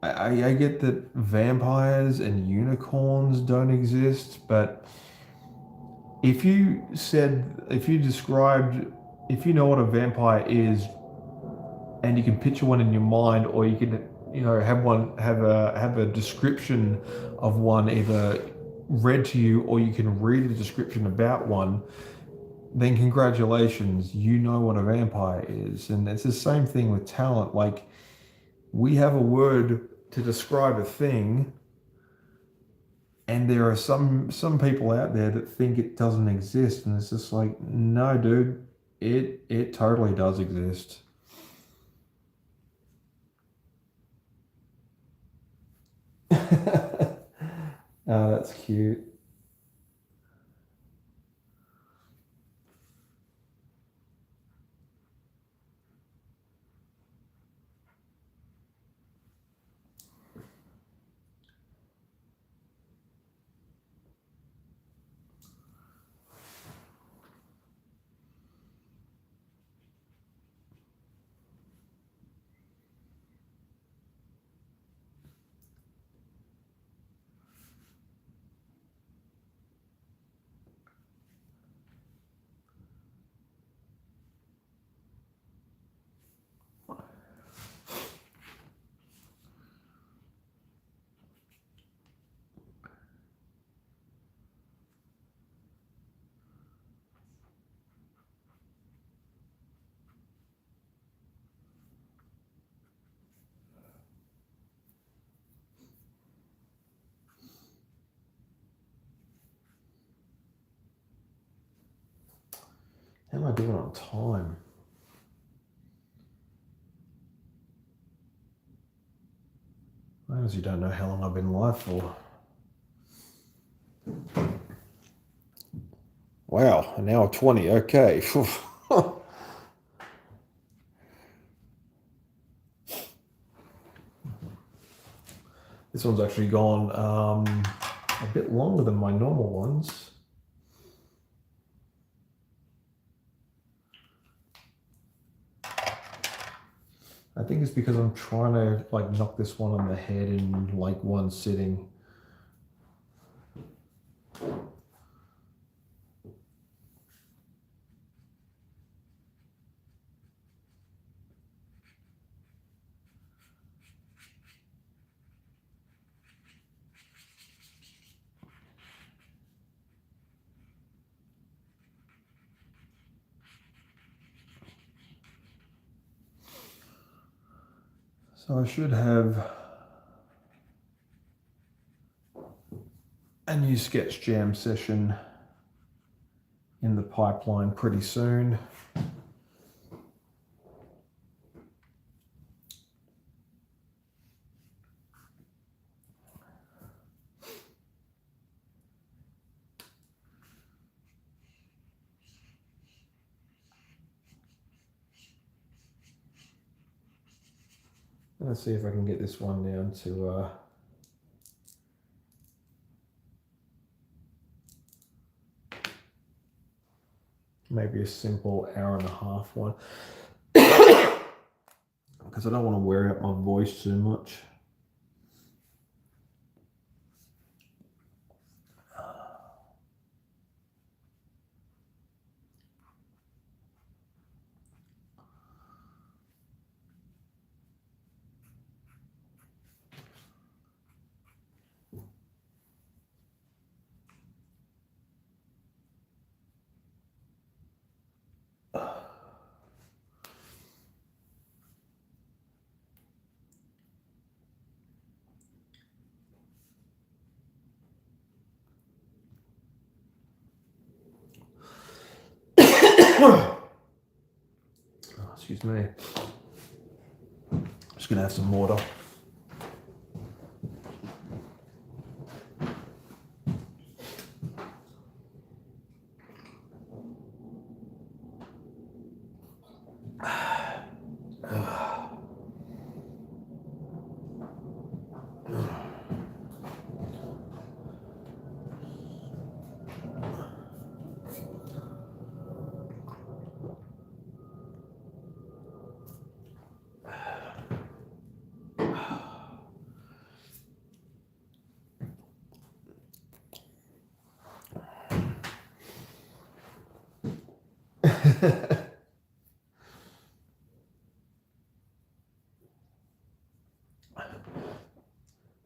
I get that vampires and unicorns don't exist, but if you described, if you know what a vampire is, and you can picture one in your mind, or you can, have a description of one either read to you, or you can read a description about one, then congratulations, you know what a vampire is. And it's the same thing with talent. Like we have a word to describe a thing, and there are some people out there that think it doesn't exist, and it's just like, no, dude, it totally does exist. Oh, that's cute. How am I doing on time? I honestly don't know how long I've been live for. Wow, an hour 20. Okay. This one's actually gone a bit longer than my normal ones. I think it's because I'm trying to like knock this one on the head in like one sitting. So I should have a new sketch jam session in the pipeline pretty soon. Let's see if I can get this one down to maybe a simple hour and a half one. Because I don't want to wear out my voice too much. Oh, excuse me. Just gonna have some water.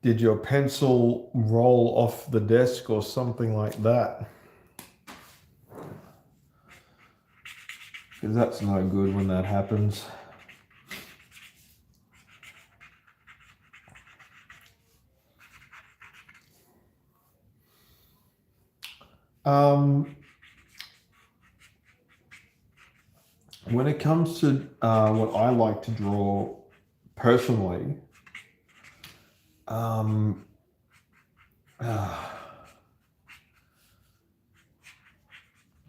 Did your pencil roll off the desk or something like that? Because that's no good when that happens. When it comes to what I like to draw personally, I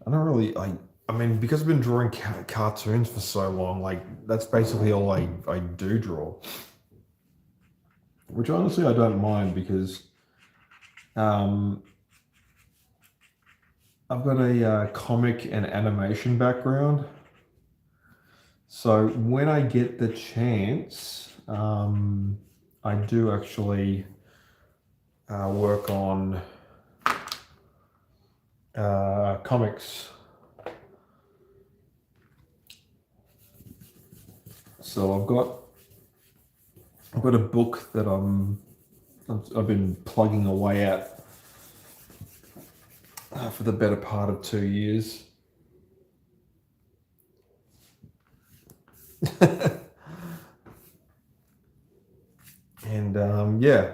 don't really, I mean, because I've been drawing cartoons for so long, like, that's basically all I do draw. Which honestly I don't mind because I've got a comic and animation background. So when I get the chance, I do actually work on comics. So I've got a book that I've been plugging away at for the better part of 2 years. And yeah,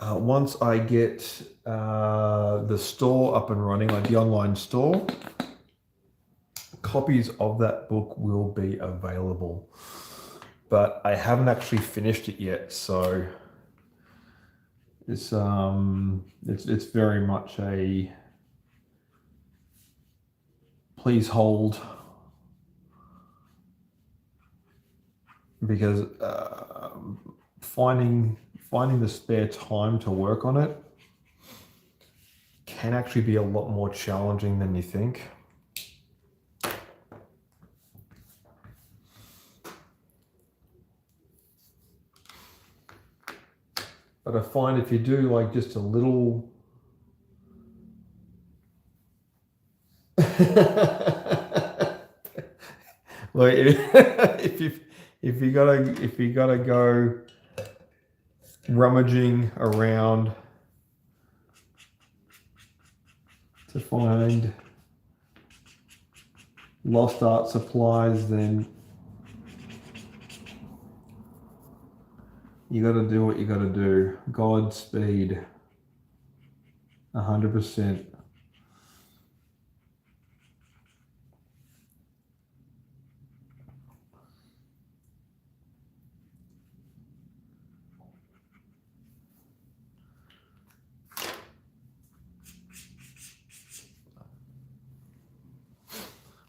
once I get the store up and running, like the online store, copies of that book will be available. But I haven't actually finished it yet, so it's very much a please hold, because finding the spare time to work on it can actually be a lot more challenging than you think. But I find if you do like just a little like if you gotta go rummaging around to find lost art supplies, then you gotta do what you gotta do. Godspeed. 100%.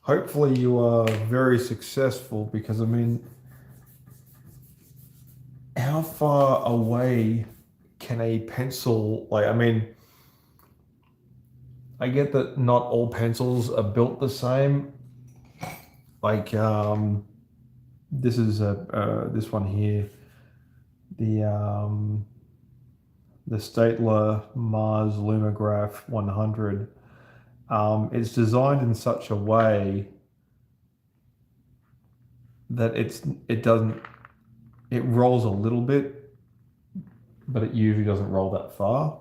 Hopefully you are very successful, because I mean, how far away can a pencil, like, I mean, I get that not all pencils are built the same. Like this is this one here, the Staedtler Mars Lumograph 100. It's designed in such a way that it rolls a little bit, but it usually doesn't roll that far,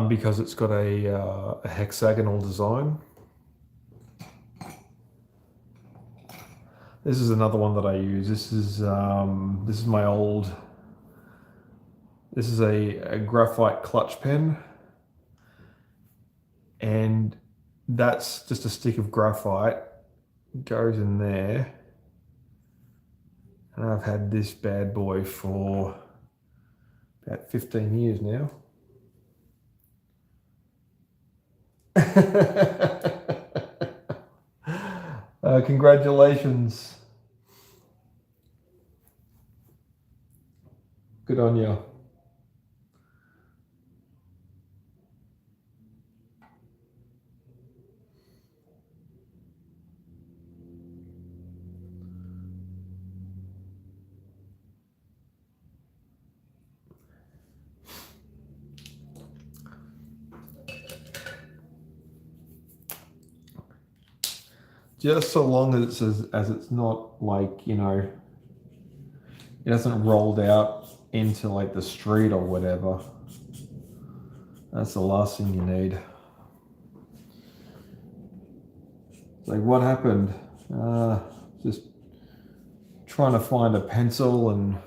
because it's got a hexagonal design. This is another one that I use. This is my old. This is a graphite clutch pen, and that's just a stick of graphite goes in there, and I've had this bad boy for about 15 years now. Congratulations. Good on you. Just so long as it's not like, you know, it hasn't rolled out into like the street or whatever. That's the last thing you need. Like, what happened? Just trying to find a pencil, and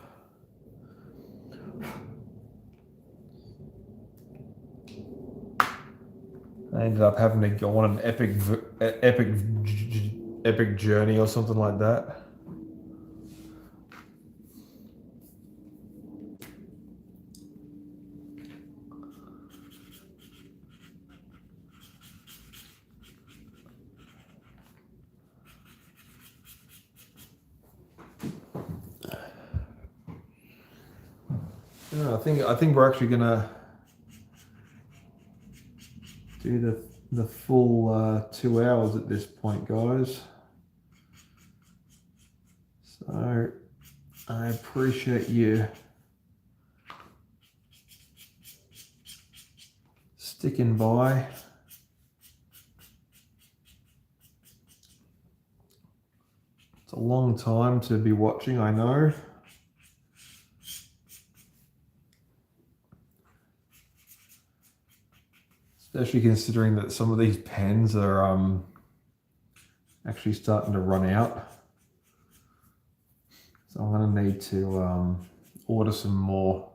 I ended up having to go on an epic journey or something like that. Yeah, I think we're actually gonna do the full 2 hours at this point, guys. So I appreciate you sticking by. It's a long time to be watching, I know. Especially considering that some of these pens are actually starting to run out. So I'm going to need to order some more.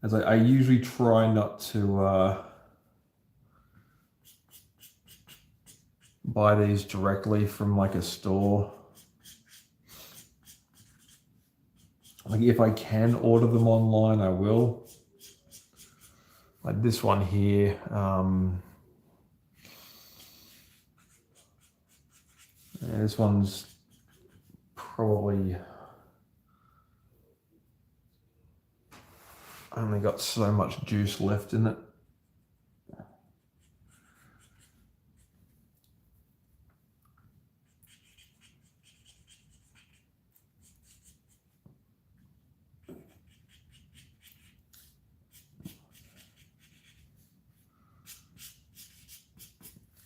As I usually try not to buy these directly from like a store. Like if I can order them online, I will. Like this one here. Yeah, this one's probably only got so much juice left in it.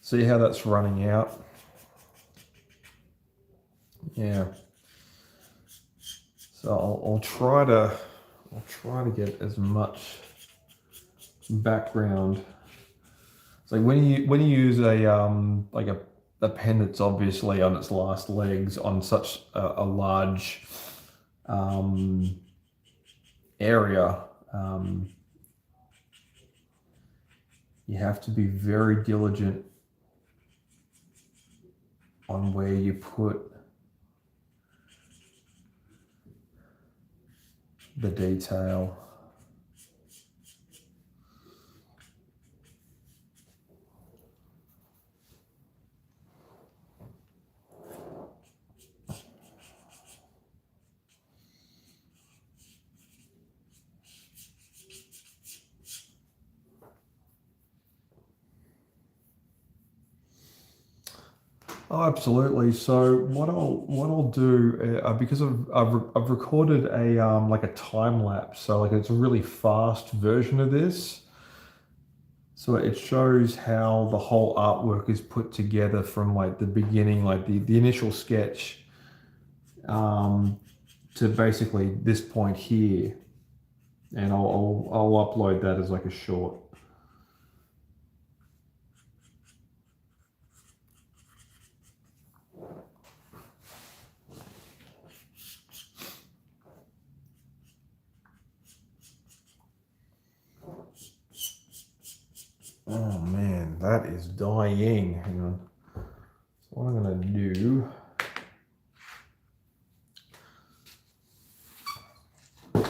See how that's running out? Yeah. So I'll try to get as much background. So when you use a pen that's obviously on its last legs on such a large area, you have to be very diligent on where you put the detail. Oh, absolutely. So what I'll do because I've recorded a like a time lapse, so like it's a really fast version of this. So it shows how the whole artwork is put together from like the beginning, like the initial sketch, to basically this point here, and I'll upload that as like a short. Oh man, that is dying. Hang on. So what I'm gonna do, I'm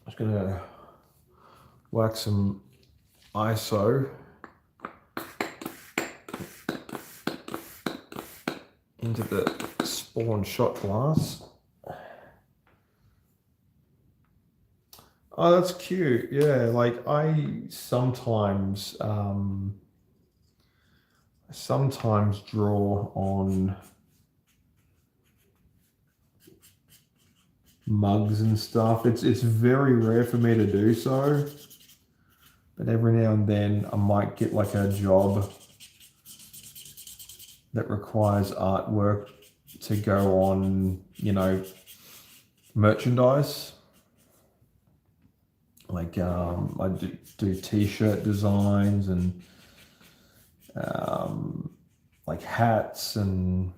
just gonna wax some ISO into the spawn shot glass. Oh, that's cute. Yeah, like I sometimes draw on mugs and stuff. It's very rare for me to do so, but every now and then I might get like a job that requires artwork to go on, you know, merchandise. Like I do t-shirt designs and like hats and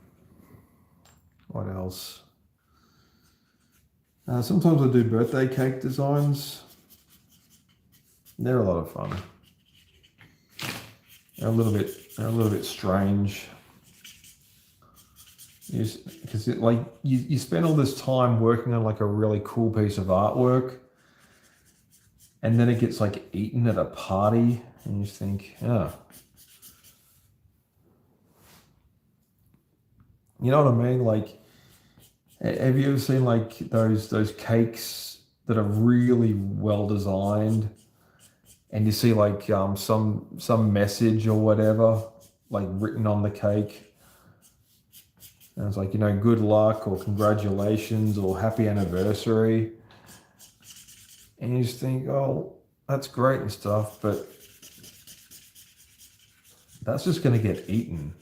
what else? Sometimes I do birthday cake designs. They're a lot of fun. They're a little bit strange. Because you spend all this time working on like a really cool piece of artwork, and then it gets like eaten at a party, and you just think, oh. You know what I mean? Like, have you ever seen like those cakes that are really well designed, and you see like some message or whatever like written on the cake, and it's like, you know, good luck or congratulations or happy anniversary. And you just think, oh, that's great and stuff, but that's just going to get eaten.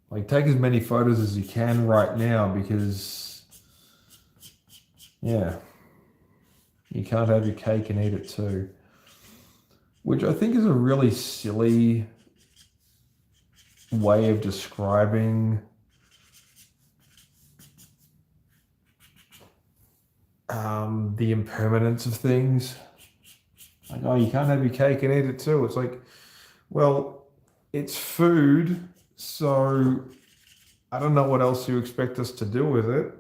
Like, take as many photos as you can right now because, yeah, you can't have your cake and eat it too. which I think is a really silly way of describing the impermanence of things. Like, oh, you can't have your cake and eat it too. It's like, well, it's food, so I don't know what else you expect us to do with it.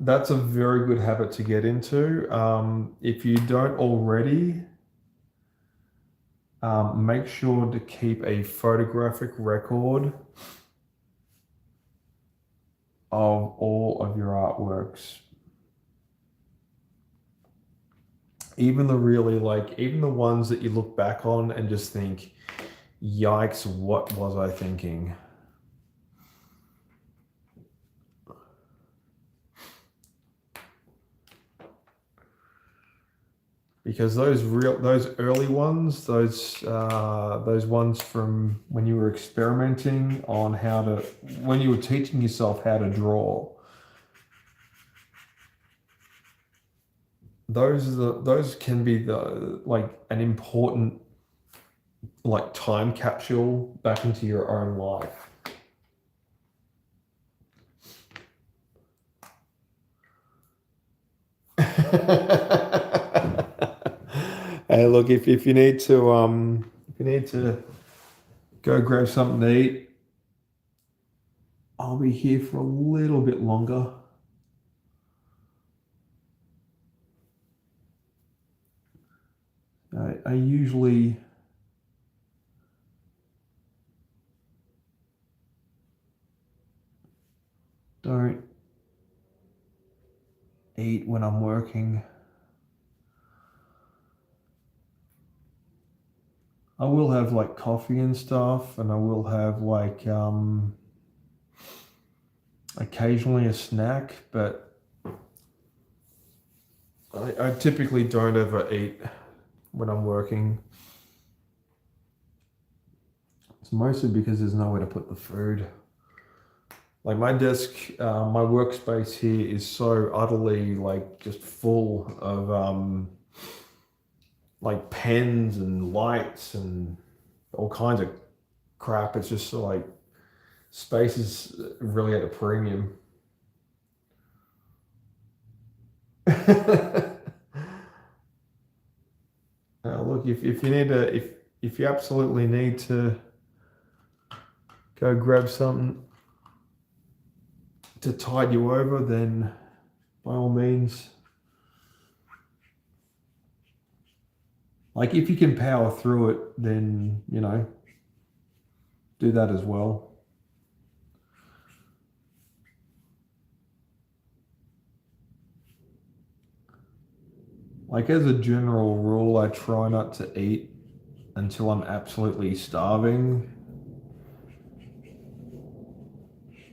That's a very good habit to get into. If you don't already, make sure to keep a photographic record of all of your artworks. Even the ones that you look back on and just think, yikes, what was I thinking? Because those early ones, those ones from when you were experimenting on when you were teaching yourself how to draw, those can be an important time capsule back into your own life. Hey, look, if you need to go grab something to eat, I'll be here for a little bit longer. I usually don't eat when I'm working. I will have coffee and stuff, and I will have occasionally a snack, but I typically don't ever eat when I'm working. It's mostly because there's nowhere to put the food. Like my desk, my workspace here is so utterly just full of pens and lights and all kinds of crap. It's just space is really at a premium. Look, if you absolutely need to go grab something to tide you over, then by all means. If you can power through it, then do that as well. As a general rule, I try not to eat until I'm absolutely starving.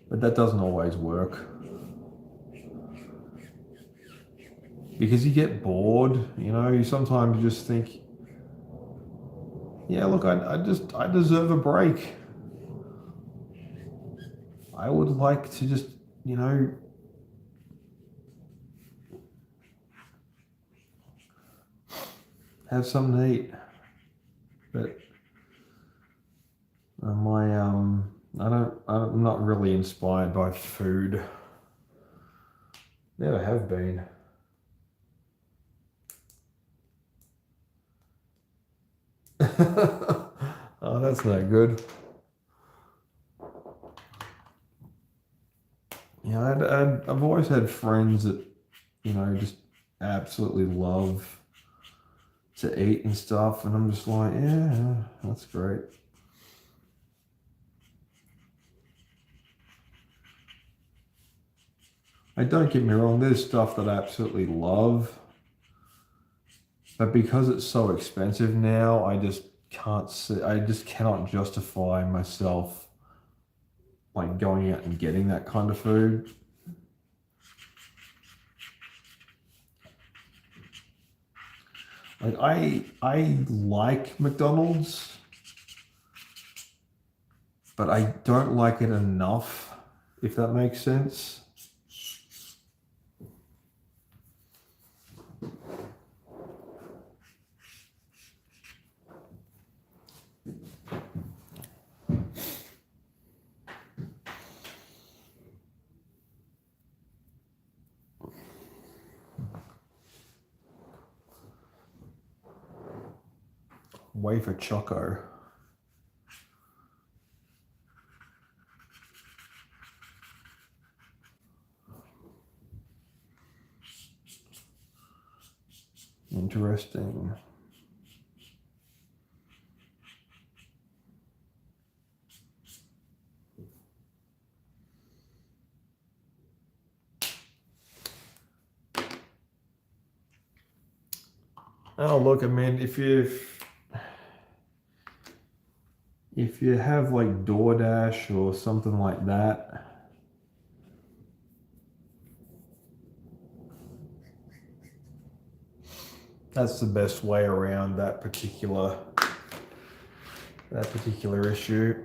But that doesn't always work. Because you get bored, you sometimes just think, yeah, look, I deserve a break. I would like to just, have something to eat. But I'm not really inspired by food. Never have been. Oh, that's no good. I've always had friends that, just absolutely love to eat and stuff, and I'm just like, yeah, that's great. Don't get me wrong, there's stuff that I absolutely love, but because it's so expensive now, I just cannot justify myself going out and getting that kind of food. I like McDonald's, but I don't like it enough, if that makes sense. Wafer Choco. Interesting. Oh, look, I mean, if you have like DoorDash or something like that, that's the best way around that particular issue.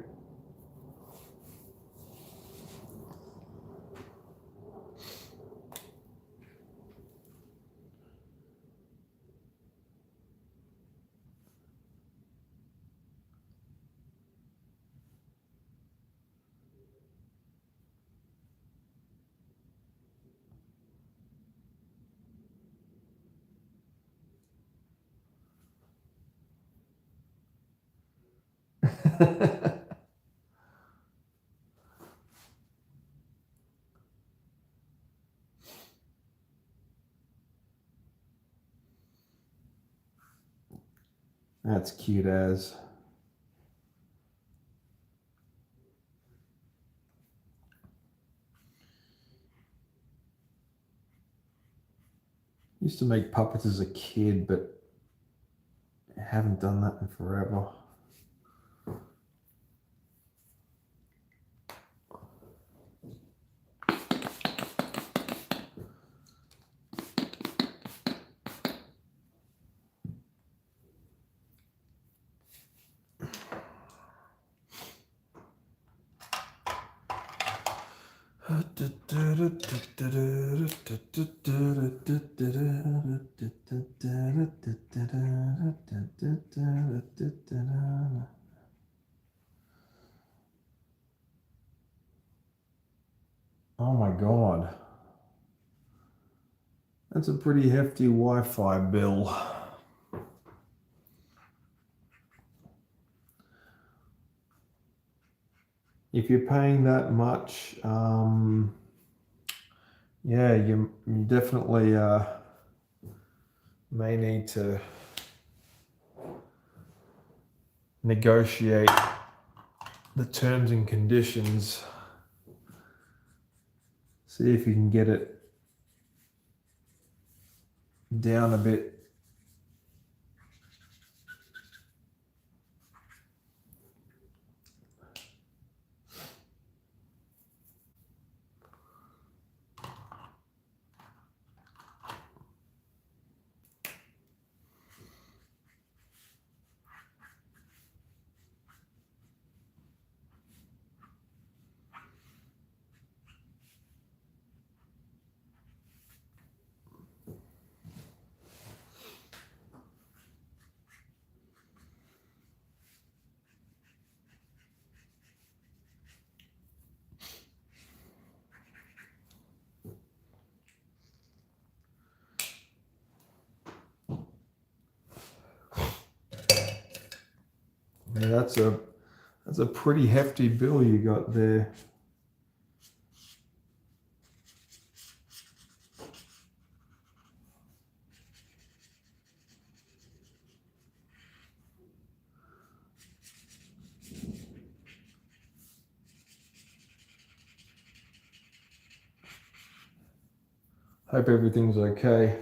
That's cute as. Used to make puppets as a kid, but I haven't done that in forever. Oh my God. That's a pretty hefty Wi-Fi bill. If you're paying that much, yeah, you definitely may need to negotiate the terms and conditions. See if you can get it down a bit. Yeah, that's a pretty hefty bill you got there. Hope everything's okay.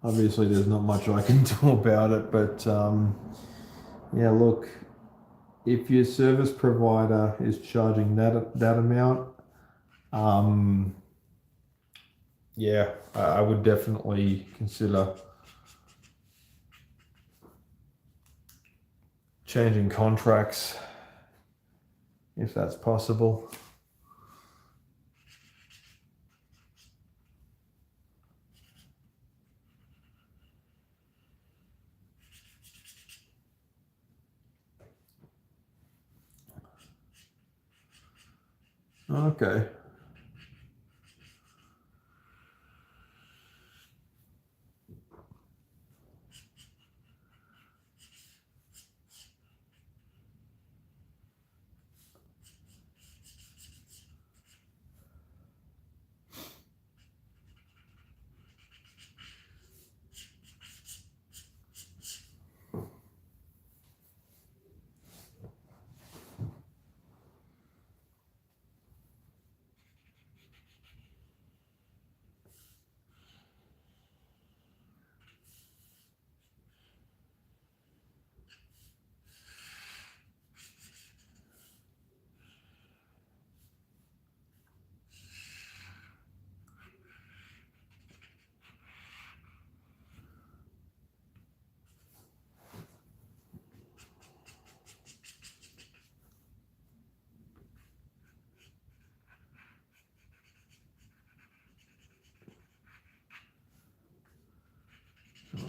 Obviously, there's not much I can do about it, but yeah, look, if your service provider is charging that amount, yeah, I would definitely consider changing contracts if that's possible. Okay.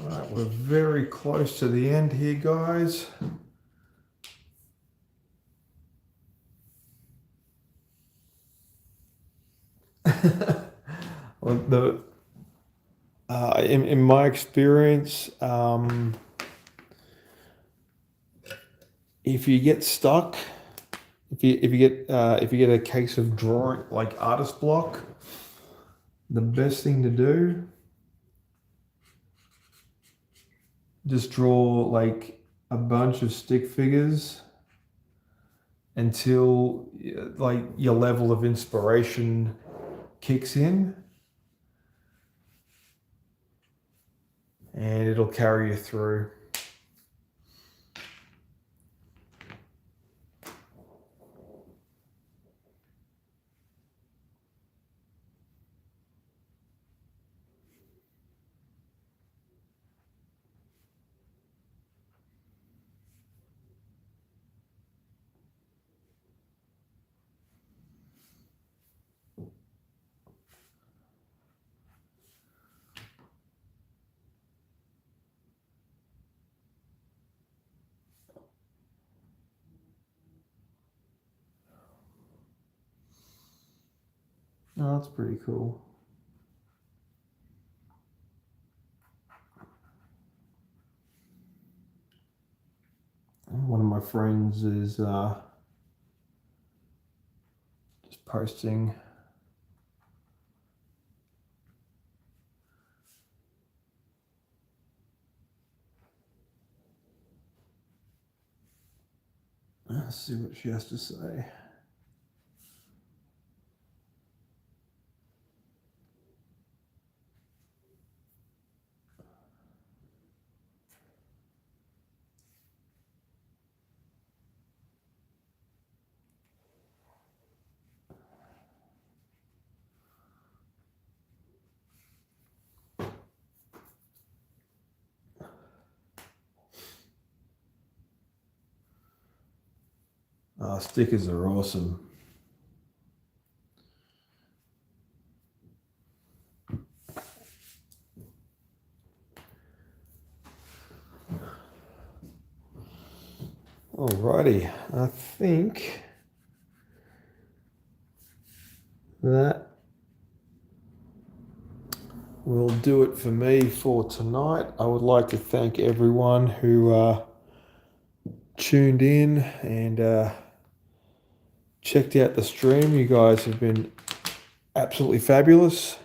All right, we're very close to the end here, guys. Well, in my experience, if you get stuck, if you get a case of drawing like artist block, the best thing to do, just draw like a bunch of stick figures until like your level of inspiration kicks in, and it'll carry you through. Oh, that's pretty cool. One of my friends is just posting let's see what she has to say. Stickers are awesome. Alrighty, I think that will do it for me for tonight. I would like to thank everyone who tuned in and checked out the stream. You guys have been absolutely fabulous.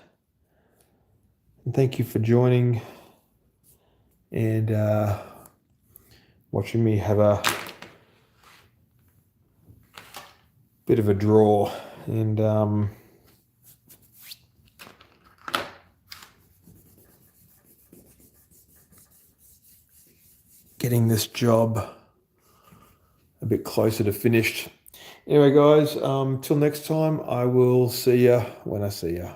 And thank you for joining and watching me have a bit of a draw. And getting this job a bit closer to finished. Anyway, guys, till next time, I will see you when I see you.